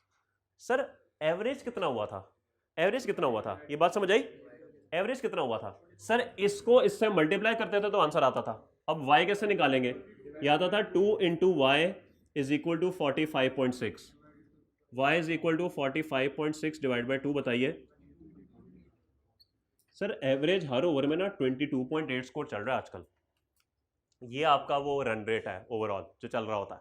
सर एवरेज कितना हुआ था? एवरेज कितना हुआ था? ये बात समझ आई? एवरेज कितना हुआ था? सर इसको इससे मल्टीप्लाई करते थे तो आंसर आता था। अब y कैसे निकालेंगे? ये आता था 2 into Y is equal to 45.6। y is equal to 45.6 divide by 2 बताइए। सर एवरेज हर ओवर में ना 22.8 स्कोर चल रहा है आजकल। ये आपका वो रन रेट है ओवरऑल जो चल रहा होता है।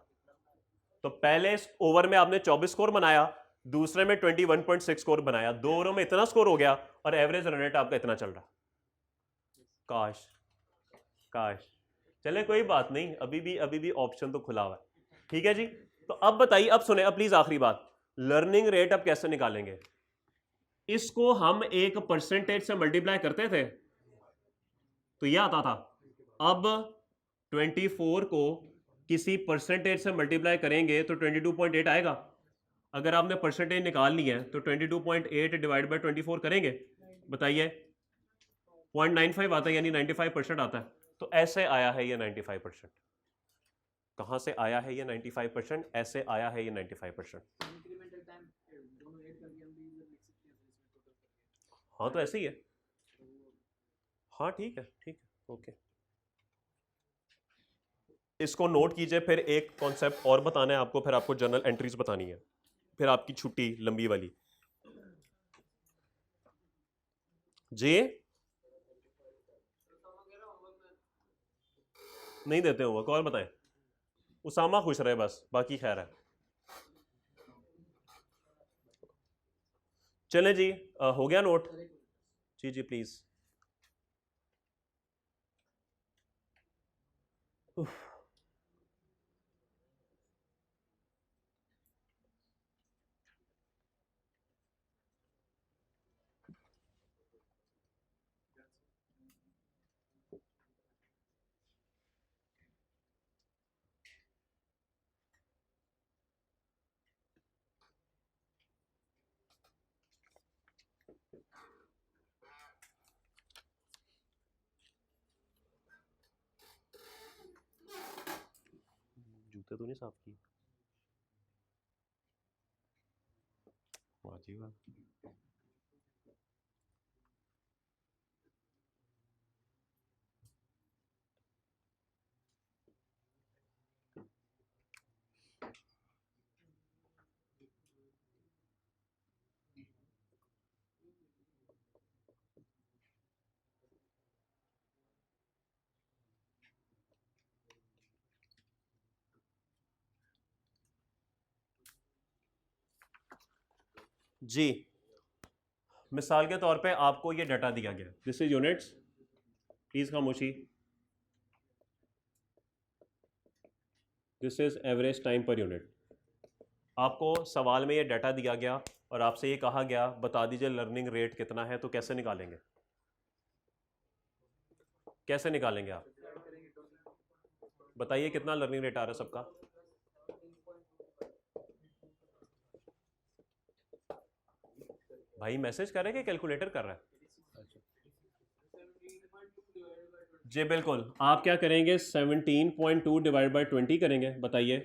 तो पहले इस ओवर में आपने 24 स्कोर बनाया, दूसरे में 21.6 स्कोर बनाया, 2 ओवरों में इतना स्कोर हो गया, और एवरेज रन रेट आपका इतना चल रहा। काश काश। चले कोई बात नहीं, अभी भी ऑप्शन तो खुला हुआ है। ठीक है जी, तो अब बताइए, अब सुने, अब प्लीज आखिरी बात, लर्निंग रेट अब कैसे निकालेंगे? इसको हम एक परसेंटेज से मल्टीप्लाई करते थे तो यह आता था। अब 24 को किसी परसेंटेज से मल्टीप्लाई करेंगे तो 22.8 आएगा। अगर आपने परसेंटेज निकालनी है तो 22.8 डिवाइड बाई 24 करेंगे, बताइए 0.95 आता है, यानी 95% आता है। तो ऐसे आया है ये 95%। कहां से आया है ये 95%? ऐसे आया है ये 95%। हाँ तो ऐसे ही है। हाँ ठीक है, ठीक है, ओके। इसको नोट कीजिए। फिर एक कॉन्सेप्ट और बताना है आपको, फिर आपको जर्नल एंट्रीज बतानी है, फिर आपकी छुट्टी लंबी वाली जी। नहीं देते होमवर्क, और बताएं। उसामा खुश रहे बस, बाकी खैर है। चलें जी, हो गया नोट? Ji ji please. जूते तो नहीं साफ किए? जी बात। जी, मिसाल के तौर पे आपको ये डाटा दिया गया, दिस इज यूनिट्स, प्लीज खामोशी, this is average time per unit. आपको सवाल में ये डाटा दिया गया और आपसे ये कहा गया बता दीजिए लर्निंग रेट कितना है, तो कैसे निकालेंगे? कैसे निकालेंगे आप? बताइए कितना लर्निंग रेट आ रहा है सबका? भाई मैसेज कर रहे हैं कि कैलकुलेटर कर रहा है? जी बिल्कुल, आप क्या करेंगे? 17.2 डिवाइड बाई 20 करेंगे, बताइए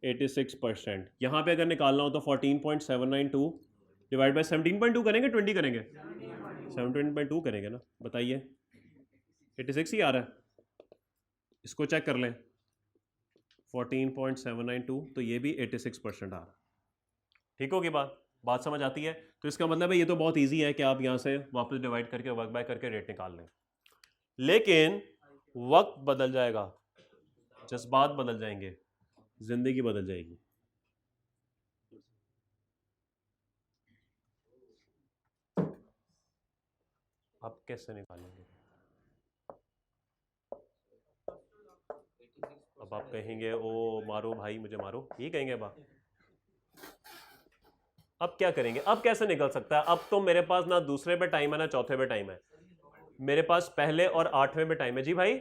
86%। यहाँ पे अगर निकालना हो तो 14.792 डिवाइड बाई 17.2 करेंगे, 20 करेंगे? 17.2 करेंगे ना, बताइए 86 ही आ रहा है, इसको चेक कर लें 14.792, तो ये भी 86% आ रहा है। ठीक होगी बात? बात समझ आती है? तो इसका मतलब है ये तो बहुत इजी है कि आप यहाँ से वापस डिवाइड करके वर्क बाय करके रेट निकाल लें, लेकिन वक्त बदल जाएगा, जज्बात बदल जाएंगे, जिंदगी बदल जाएगी। आप कैसे निकालेंगे? अब आप कहेंगे ओ मारो भाई मुझे मारो, ये कहेंगे अब क्या करेंगे? अब कैसे निकल सकता है? अब तो मेरे पास ना दूसरे पे टाइम है ना चौथे पे टाइम है, मेरे पास पहले और 8वें पे टाइम है। जी भाई,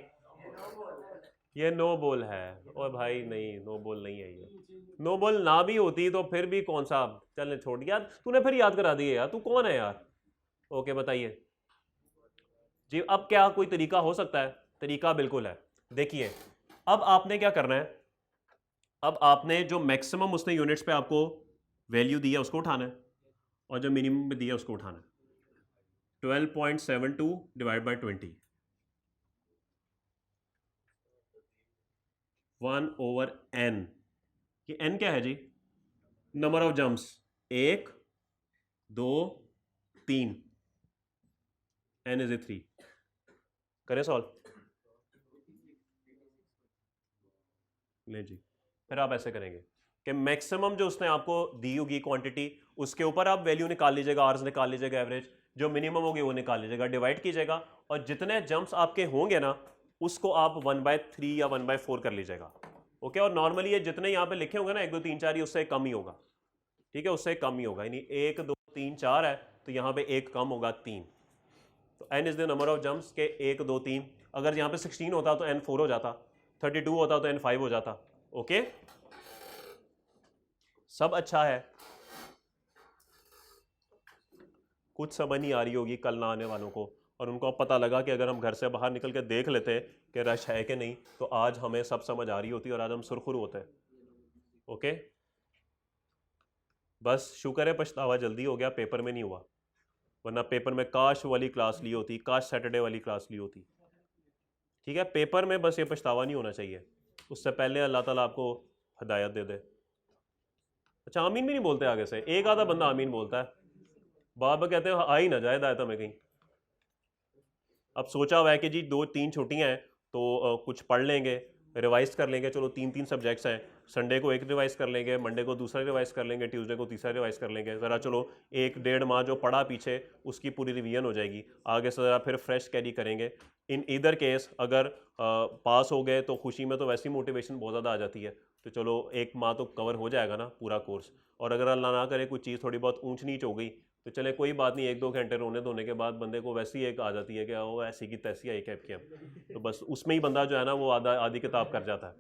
ये नो बॉल है। और भाई नहीं, नो बॉल नहीं है, ये नो बॉल ना भी होती तो फिर भी कौन सा, चलने छोड़ यार, तूने फिर याद करा दिए यार, तू कौन है यार? ओके बताइए जी, अब क्या कोई तरीका हो सकता है? तरीका बिल्कुल है। देखिए अब आपने क्या करना है, अब आपने जो मैक्सिमम उसने यूनिट्स पे आपको वैल्यू दी है उसको उठाना है, और जो मिनिमम पे दिया है उसको उठाना है। 12.72 डिवाइड बाई 20, 1/n। ये n क्या है जी? Number of jumps, 1 2 3, n is a 3। करें सॉल्व? ले जी, फिर आप ऐसे करेंगे कि मैक्सिमम जो उसने आपको दी होगी क्वांटिटी, उसके ऊपर आप वैल्यू निकाल लीजिएगा, आर्स निकाल लीजिएगा एवरेज, जो मिनिमम होगी वो निकाल लीजिएगा, डिवाइड कीजिएगा, और जितने जंप्स आपके होंगे ना उसको आप 1/3 या 1/4 कर लीजिएगा। ओके, और नॉर्मली ये जितने यहाँ पे लिखे होंगे ना 1 2 3 4, ये उससे कम ही होगा। ठीक है, उससे कम ही होगा, यानी 1 2 3 4 है तो यहाँ पे एक कम होगा 3। तो n is the number of jumps के 1 2 3। अगर यहाँ पे 16 होता तो n 4 हो जाता, 32 होता तो n 5 हो जाता। ओके, सब अच्छा है? कुछ समझ नहीं आ रही होगी कल ना आने वालों को, और उनको अब पता लगा कि अगर हम घर से बाहर निकल के देख लेते कि रश है कि नहीं, तो आज हमें सब समझ आ रही होती और आज हम सुरखुर होते। ओके, बस शुक्र है पछतावा जल्दी हो गया, पेपर में नहीं हुआ, वरना पेपर में काश वाली क्लास ली होती, काश सैटरडे वाली क्लास ली होती। ठीक है, पेपर में बस ये पछतावा नहीं होना चाहिए, उससे पहले अल्लाह ताला आपको हिदायत दे दे। अच्छा, आमीन भी नहीं बोलते आगे से? एक आधा बंदा आमीन बोलता है, बाबा कहते हैं आ ही ना जाए दायता में कहीं। अब सोचा हुआ है कि जी 2 3 छुट्टियां हैं तो कुछ पढ़ लेंगे, रिवाइज कर लेंगे, चलो 3 सब्जेक्ट्स हैं, संडे को एक रिवाइज कर लेंगे, मंडे को दूसरा रिवाइज कर लेंगे, ट्यूसडे को तीसरा रिवाइज कर लेंगे, ज़रा चलो 1 1.5 माह जो पढ़ा पीछे उसकी पूरी रिवीजन हो जाएगी, आगे से ज़रा फिर फ्रेश कैरी करेंगे। इन इधर केस अगर पास हो गए तो खुशी में तो वैसी मोटिवेशन बहुत ज़्यादा आ जाती है, तो चलो 1 माह तो कवर हो जाएगा ना पूरा कोर्स। और अगर अल्लाह ना करे कुछ चीज़ थोड़ी बहुत ऊंच नीच हो गई तो चले कोई बात नहीं, 1 2 घंटे रोने धोने के बाद बंदे को वैसी एक आ जाती है कि वो ऐसी की तैसी आई कैप की, तो बस उसमें ही बंदा जो है ना वो आधी किताब कर जाता है।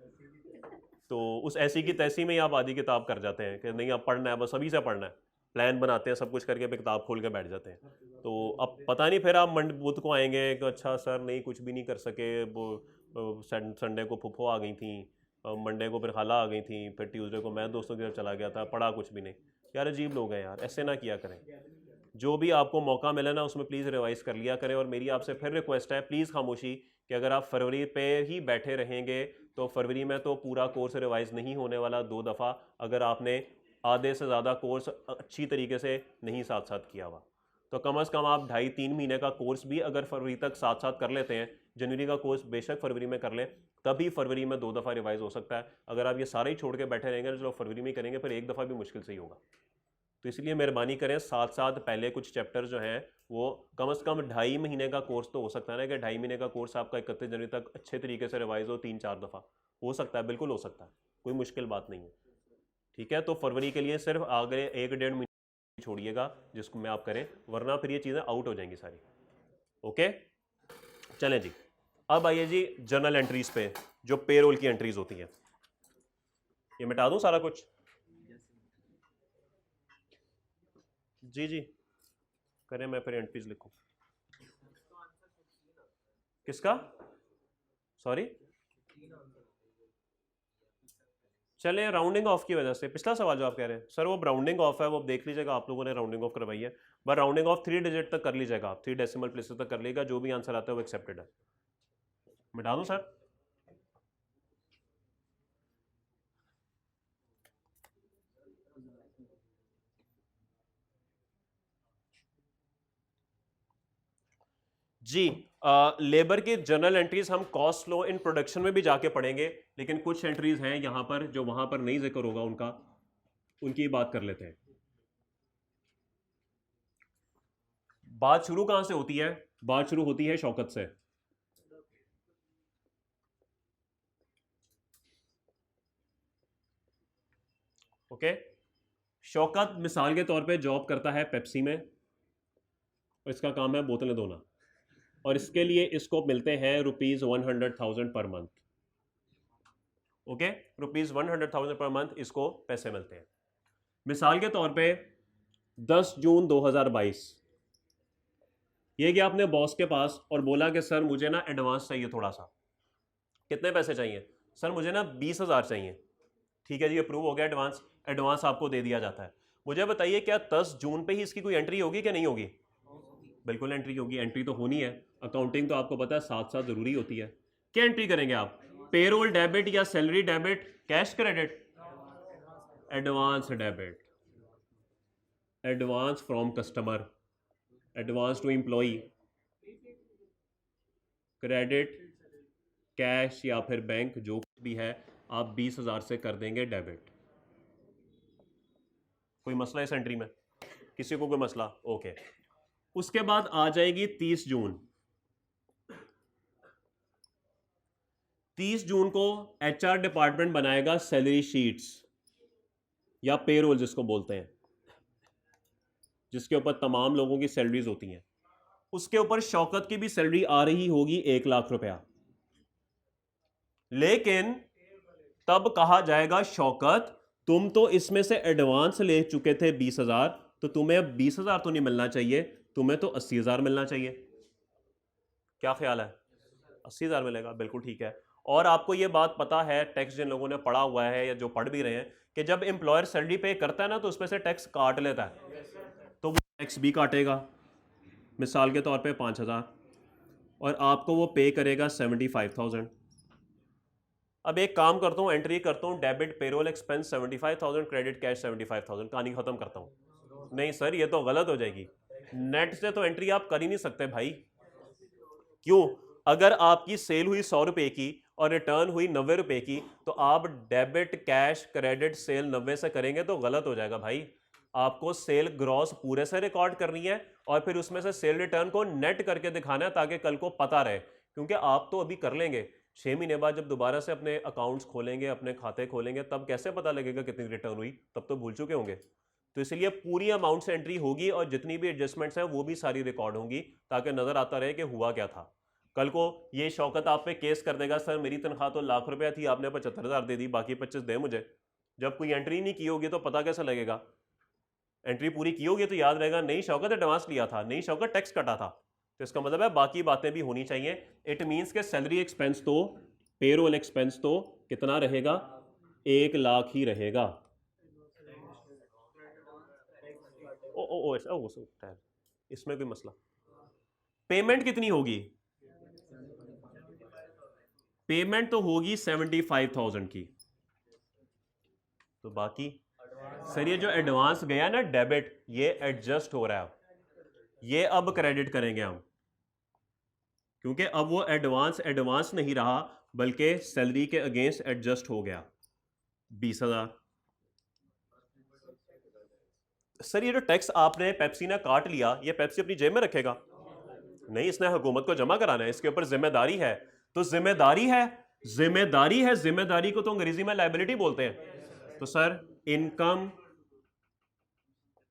तो उस ऐसी की तैसी में ही आप आधी किताब कर जाते हैं कि नहीं अब पढ़ना है, बस अभी से पढ़ना है, प्लान बनाते हैं सब कुछ करके, किताब खोल के बैठ जाते हैं। तो अब पता नहीं फिर आप बुध को आएंगे कि अच्छा सर नहीं कुछ भी नहीं कर सके, वो संडे को फुफो आ गई थी, मंडे को फिर खाला आ गई थी, फिर ट्यूसडे को मैं दोस्तों की तरफ चला गया था, पढ़ा कुछ भी नहीं। यार अजीब लोग हैं यार, ऐसे ना किया करें। जो भी आपको मौका मिले ना उसमें प्लीज़ रिवाइज़ कर लिया करें। और मेरी आपसे फिर रिक्वेस्ट है, प्लीज़ खामोशी, कि अगर आप फरवरी पे ही बैठे रहेंगे तो फरवरी में तो पूरा कोर्स रिवाइज़ नहीं होने वाला 2 दफ़ा, अगर आपने आधे से ज़्यादा कोर्स अच्छी तरीके से नहीं साथ साथ किया हुआ। तो कम से कम आप 2.5-3 महीने का कोर्स भी अगर फरवरी तक साथ साथ कर लेते हैं, जनवरी का कोर्स बेशक फरवरी में कर लें, तभी फरवरी में 2 दफ़ा रिवाइज़ हो सकता है। अगर आप ये सारे ही छोड़ के बैठे रहेंगे चलो फरवरी में करेंगे, फिर एक दफ़ा भी मुश्किल से ही होगा। तो इसलिए मेहरबानी करें, साथ साथ पहले कुछ चैप्टर जो हैं वो कम से कम 2.5 महीने का कोर्स तो हो सकता है ना, कि 2.5 महीने का कोर्स आपका 31 जनवरी तक अच्छे तरीके से रिवाइज हो 3-4 दफ़ा, हो सकता है, बिल्कुल हो सकता है, कोई मुश्किल बात नहीं है। ठीक है, तो फरवरी के लिए सिर्फ आगे 1-1.5 महीने छोड़िएगा जिसको में आप करें, वरना फिर ये चीज़ें आउट हो जाएंगी सारी। ओके, चलें जी। अब आइए जी जर्नल एंट्रीज पे, जो पेरोल की एंट्रीज होती हैं। ये मिटा दूं सारा कुछ? जी जी करें, मैं फिर एंट्रीज लिखूं। किसका? सॉरी, चले राउंडिंग ऑफ की वजह से। पिछला सवाल जो आप कह रहे हैं सर वो राउंडिंग ऑफ है, वो देख लीजिएगा, आप लोगों ने राउंडिंग ऑफ करवाई है, बट राउंडिंग ऑफ 3 डिजिट तक कर लीजिएगा आप, 3 डेसिमल प्लेसेस तक कर लीजिएगा, जो भी आंसर आता है वो एक्सेप्टेड है। मिटा दूं सर? जी, लेबर की जर्नल एंट्रीज हम कॉस्ट लो इन प्रोडक्शन में भी जाके पढ़ेंगे, लेकिन कुछ एंट्रीज हैं यहाँ पर जो वहां पर नहीं जिक्र होगा उनका, उनकी बात कर लेते हैं। बात शुरू कहां से होती है? बात शुरू होती है शौकत से। ओके, शौकत मिसाल के तौर पे जॉब करता है पेप्सी में, और इसका काम है बोतलें धोना, और इसके लिए इसको मिलते हैं ₹100,000 per month. Okay, ₹100,000 per month इसको पैसे मिलते हैं। मिसाल के तौर पे 10 जून 2022 ये गया अपने बॉस के पास और बोला कि सर मुझे ना एडवांस चाहिए थोड़ा सा। कितने पैसे चाहिए? सर मुझे ना 20,000 चाहिए। ठीक है जी, अप्रूव हो गया, एडवांस, एडवांस आपको दे दिया जाता है। मुझे बताइए क्या 10 जून पे ही इसकी कोई एंट्री होगी कि नहीं होगी? बिल्कुल एंट्री होगी, एंट्री तो होनी है, अकाउंटिंग तो आपको पता है साथ साथ जरूरी होती है। क्या एंट्री करेंगे आप? पेरोल डेबिट या salary debit, cash credit? Advance debit, advance from customer, advance to employee, credit cash या फिर बैंक जो कुछ भी है, आप 20,000 से कर देंगे डेबिट। कोई मसला इस एंट्री में? किसी को कोई मसला? ओके। उसके बाद आ जाएगी 30 जून। 30 जून को एचआर डिपार्टमेंट बनाएगा सैलरी शीट्स या पेरोल जिसको बोलते हैं, जिसके ऊपर तमाम लोगों की सैलरीज होती हैं। उसके ऊपर शौकत की भी सैलरी आ रही होगी 1 लाख रुपया, लेकिन तब कहा जाएगा शौकत तुम तो इसमें से एडवांस ले चुके थे 20,000, तो तुम्हें अब 20,000 तो नहीं मिलना चाहिए, तुम्हें तो 80,000 मिलना चाहिए। क्या ख्याल है? 80,000 मिलेगा, बिल्कुल ठीक है। और आपको ये बात पता है, टैक्स जिन लोगों ने पढ़ा हुआ है या जो पढ़ भी रहे हैं, कि जब एम्प्लॉयर सैलरी पे करता है ना तो उसमें से टैक्स काट लेता है, तो वो टैक्स भी काटेगा। मिसाल के तौर पे 5,000, और आपको वो पे करेगा 75,000। अब एक काम करता हूँ, एंट्री करता हूँ debit payroll expense 75,000, credit cash 75,000, कहानी खत्म करता हूँ। नहीं सर ये तो गलत हो जाएगी, नेट से तो एंट्री आप कर ही नहीं सकते भाई। क्यों? अगर आपकी सेल हुई 100 रुपए की और रिटर्न हुई 90 रुपए की, तो आप डेबिट कैश क्रेडिट सेल 90 से करेंगे तो गलत हो जाएगा भाई। आपको सेल ग्रॉस पूरे से रिकॉर्ड करनी है और फिर उसमें से सेल रिटर्न को नेट करके दिखाना है, ताकि कल को पता रहे। क्योंकि आप तो अभी कर लेंगे, 6 महीने बाद जब दोबारा से अपने अकाउंट्स खोलेंगे, अपने खाते खोलेंगे, तब कैसे पता लगेगा कितनी रिटर्न हुई? तब तो भूल चुके होंगे। तो इसलिए पूरी अमाउंट से एंट्री होगी और जितनी भी एडजस्टमेंट्स हैं वो भी सारी रिकॉर्ड होंगी, ताकि नजर आता रहे कि हुआ क्या था। कल को ये शौकत आप पे केस कर देगा, सर मेरी तनख्वाह तो लाख रुपया थी, आपने 75,000 दे दी, बाकी 25 दे मुझे। जब कोई एंट्री नहीं की होगी तो पता कैसे लगेगा? एंट्री पूरी की होगी तो याद रहेगा, नहीं शौकत एडवांस लिया था, नहीं शौकत टैक्स कटा था। तो इसका मतलब है बाकी बातें भी होनी चाहिए। इट मीन्स के सैलरी एक्सपेंस तो, पेरोल एक्सपेंस तो कितना रहेगा? 1 लाख ही रहेगा। ओ ओ ओ ऐसा हो सकता है, इसमें कोई मसला। पेमेंट कितनी होगी? पेमेंट तो होगी 75,000 की। तो बाकी सर ये जो एडवांस गया ना डेबिट, ये एडजस्ट हो रहा है, ये अब क्रेडिट करेंगे हम, क्योंकि अब वो एडवांस एडवांस नहीं रहा बल्कि सैलरी के अगेंस्ट एडजस्ट हो गया 20,000। सर ये जो टैक्स आपने पेप्सी ने काट लिया, ये पेप्सी अपनी जेब में रखेगा? नहीं, इसने हुकूमत को जमा कराना है, इसके ऊपर जिम्मेदारी है। तो जिम्मेदारी है, जिम्मेदारी है, जिम्मेदारी को तो अंग्रेजी में लायबिलिटी बोलते हैं। तो सर इनकम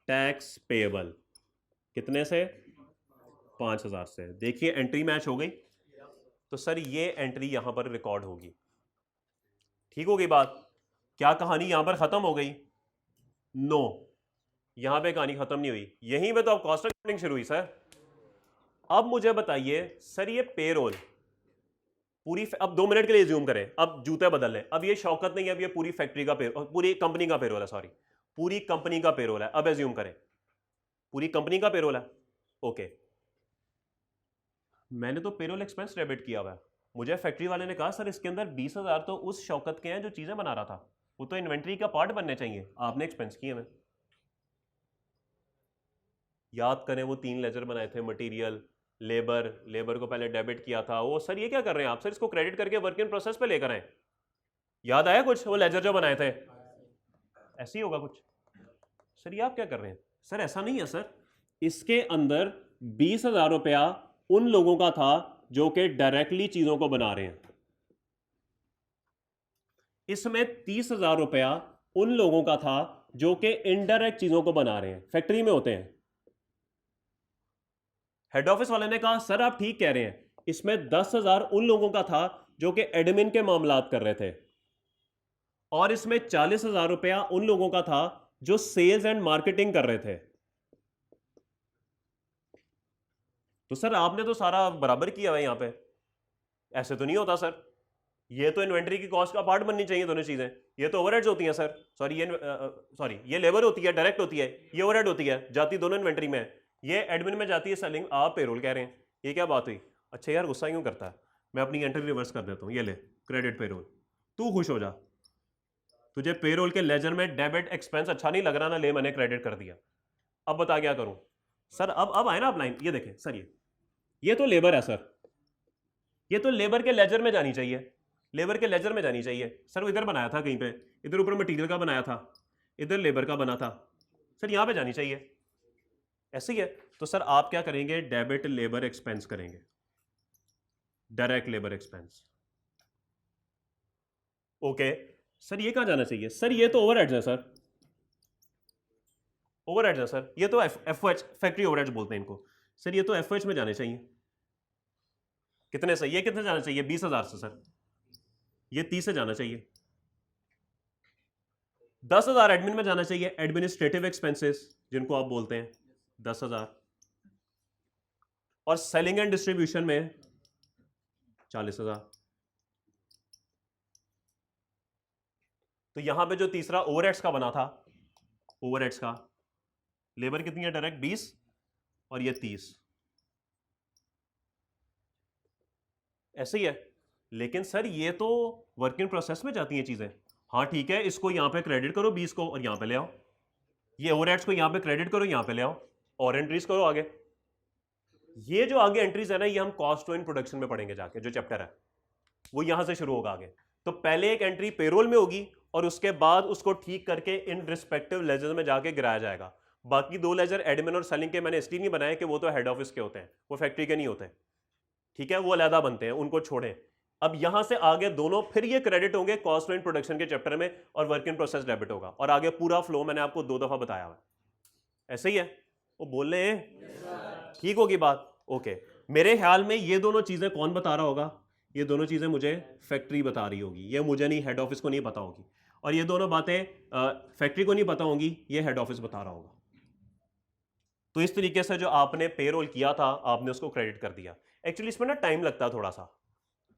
टैक्स पेएबल कितने से? 5,000 से। देखिए एंट्री मैच हो गई। तो सर ये एंट्री यहां पर रिकॉर्ड होगी। ठीक हो गई बात? क्या कहानी यहां पर खत्म हो गई? नो, यहां पे कहानी खत्म नहीं हुई, यहीं पे तो अब कॉस्ट अकाउंटिंग शुरू हुई सर। अब मुझे बताइए सर ये पेरोल पूरी अब 2 मिनट के लिए जूम करें, अब जूते बदल लें। अब ये शौकत नहीं है, अब ये पूरी फैक्ट्री का पेरोल, पूरी कंपनी का पेरोल है, सॉरी पूरी कंपनी का पेरोल है। अब एज्यूम करें पूरी कंपनी का पेरोल है। ओके, मैंने तो पेरोल एक्सपेंस डेबिट किया हुआ है। मुझे फैक्ट्री वाले ने कहा सर इसके अंदर 20,000 तो उस शौकत के हैं जो चीजें बना रहा था, वो तो इन्वेंट्री का पार्ट बनने चाहिए, आपने एक्सपेंस किए हुए। याद करें वो 3 लेजर बनाए थे, मटेरियल, लेबर, लेबर को पहले डेबिट किया था वो। सर ये क्या कर रहे हैं आप? सर इसको क्रेडिट करके वर्क इन प्रोसेस पे लेकर आए। याद आया कुछ वो लेजर जो बनाए थे? ऐसे ही होगा कुछ। सर ये आप क्या कर रहे हैं? सर ऐसा नहीं है सर, इसके अंदर 20,000 रुपया उन लोगों का था जो कि डायरेक्टली चीजों को बना रहे हैं, इसमें 30,000 रुपया उन लोगों का था जो कि इनडायरेक्ट चीजों को बना रहे हैं, फैक्ट्री में होते हैं। हेड ऑफिस वाले ने कहा सर आप ठीक कह रहे हैं, इसमें 10,000 उन लोगों का था जो कि एडमिन के मामलात कर रहे थे, और इसमें 40,000 रुपया उन लोगों का था जो सेल्स एंड मार्केटिंग कर रहे थे। तो सर आपने तो सारा बराबर किया है यहां पे, ऐसे तो नहीं होता सर। ये तो इन्वेंट्री की कॉस्ट का पार्ट बननी चाहिए दोनों चीजें, ये तो ओवरहेड्स होती हैं सर। सॉरी ये लेबर होती है, डायरेक्ट होती है, ये ओवरहेड होती है, जाती दोनों इन्वेंट्री में है। ये एडमिन में जाती है सेलिंग, आप पेरोल कह रहे हैं, ये क्या बात हुई? अच्छा यार गुस्सा क्यों करता है? मैं अपनी एंट्री रिवर्स कर देता हूँ, ये ले क्रेडिट पेरोल, तू खुश हो जा। तुझे पेरोल के लेजर में डेबिट एक्सपेंस अच्छा नहीं लग रहा ना, ले मैंने क्रेडिट कर दिया। अब बता क्या करूं? सर अब आए ना आप लाइन, ये देखें सर, ये तो लेबर है सर, ये तो लेबर के लेजर में जानी चाहिए, लेबर के लेजर में जानी चाहिए। सर वो इधर बनाया था कहीं पे, इधर ऊपर मटेरियल का बनाया था, इधर लेबर का बना था, सर यहां पे जानी चाहिए, ऐसे ही है। तो सर आप क्या करेंगे? डेबिट लेबर एक्सपेंस करेंगे, direct labour expense. Okay sir ये कहां जाना चाहिए? सर ये तो ओवरहेड्स है सर, ओवरहेड्स है सर, ये तो एफओएच फैक्ट्री ओवरहेड्स बोलते हैं इनको। सर ये तो एफओएच में जाने चाहिए। कितने से? ये कितने जाना चाहिए? 20,000 से सर, ये 30 से जाना चाहिए। 10,000 एडमिन में जाना चाहिए, एडमिनिस्ट्रेटिव एक्सपेंसेस जिनको आप बोलते हैं 10,000, और सेलिंग एंड डिस्ट्रीब्यूशन में 40,000। तो यहां पे जो तीसरा ओवरहेड्स का बना था, ओवरहेड्स का लेबर कितनी है डायरेक्ट? 20, और ये 30, ऐसे ही है। लेकिन सर ये तो वर्क इन प्रोसेस में जाती हैं चीजें। हाँ ठीक है, इसको यहां पे क्रेडिट करो 20 को और यहां पे ले आओ, ये ओवरहेड्स को यहां पे क्रेडिट करो, यहां पे ले आओ, और एंट्रीज करो आगे। ये जो आगे एंट्रीज है ना, ये हम कॉस्ट इन प्रोडक्शन में पढ़ेंगे जाके, जो चैप्टर है वो यहां से शुरू होगा आगे। तो पहले एक एंट्री पेरोल में होगी और उसके बाद उसको ठीक करके इन रिस्पेक्टिव लेजर में जाके गिराया जाएगा। बाकी 2 लेजर एडमिन और सेलिंग के मैंने इसलिए नहीं बनाए कि वो तो हेड ऑफिस के होते हैं, वो फैक्ट्री के नहीं होते, ठीक है, वो अलहदा बनते हैं, उनको छोड़ें। अब यहां से आगे दोनों फिर ये क्रेडिट होंगे कॉस्ट इन प्रोडक्शन के चैप्टर में, और वर्क इन प्रोसेस डेबिट होगा, और आगे पूरा फ्लो मैंने आपको 2 दफा बताया हुआ है। ऐसे ही है, वो बोल रहे हैं, ठीक होगी बात? ओके, मेरे ख्याल में ये दोनों चीजें कौन बता रहा होगा? ये दोनों चीजें मुझे फैक्ट्री बता रही होगी, ये मुझे नहीं, हेड ऑफिस को नहीं पता होगी। और ये दोनों बातें फैक्ट्री को नहीं पता होंगी, ये हेड ऑफिस बता रहा होगा। तो इस तरीके से जो आपने पेरोल किया था, आपने उसको क्रेडिट कर दिया। एक्चुअली इसमें ना टाइम लगता है थोड़ा सा,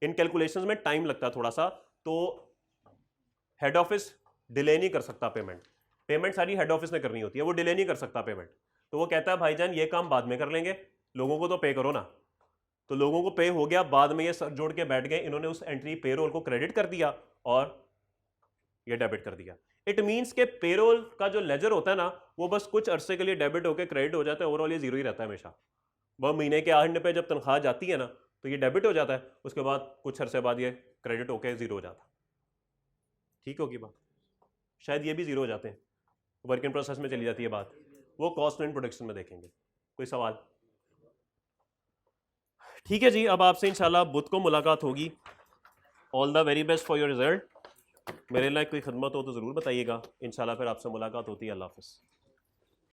इन कैलकुलेशंस में टाइम लगता है थोड़ा सा, तो हेड ऑफिस डिले नहीं कर सकता पेमेंट, पेमेंट सारी हेड ऑफिस ने करनी होती है, वो डिले नहीं कर सकता पेमेंट। तो वो कहता है भाईजान ये काम बाद में कर लेंगे, लोगों को तो पे करो ना। तो लोगों को पे हो गया, बाद में ये सर जोड़ के बैठ गए, इन्होंने उस एंट्री पेरोल को क्रेडिट कर दिया और ये डेबिट कर दिया। इट मींस के पेरोल का जो लेजर होता है ना, वो बस कुछ अरसे के लिए डेबिट होकर क्रेडिट हो जाता है, ओवरऑल ये जीरो ही रहता है हमेशा। वह महीने के एंड पे जब तनख्वाह जाती है ना, तो ये डेबिट हो जाता है, उसके बाद कुछ अरसे बाद ये क्रेडिट होकर जीरो हो जाता है। ठीक होगी बात? शायद ये भी जीरो हो जाते हैं, वर्क इन प्रोसेस में चली जाती है बात, वो कॉस्ट एंड प्रोडक्शन में देखेंगे। कोई सवाल? ठीक है जी, अब आपसे इंशाल्लाह बुध को मुलाकात होगी। All the very best for your result. मेरे लिए कोई खदमत हो तो ज़रूर बताइएगा। इंशाल्लाह फिर आपसे मुलाकात होती है। अल्लाह हाफ़िज़।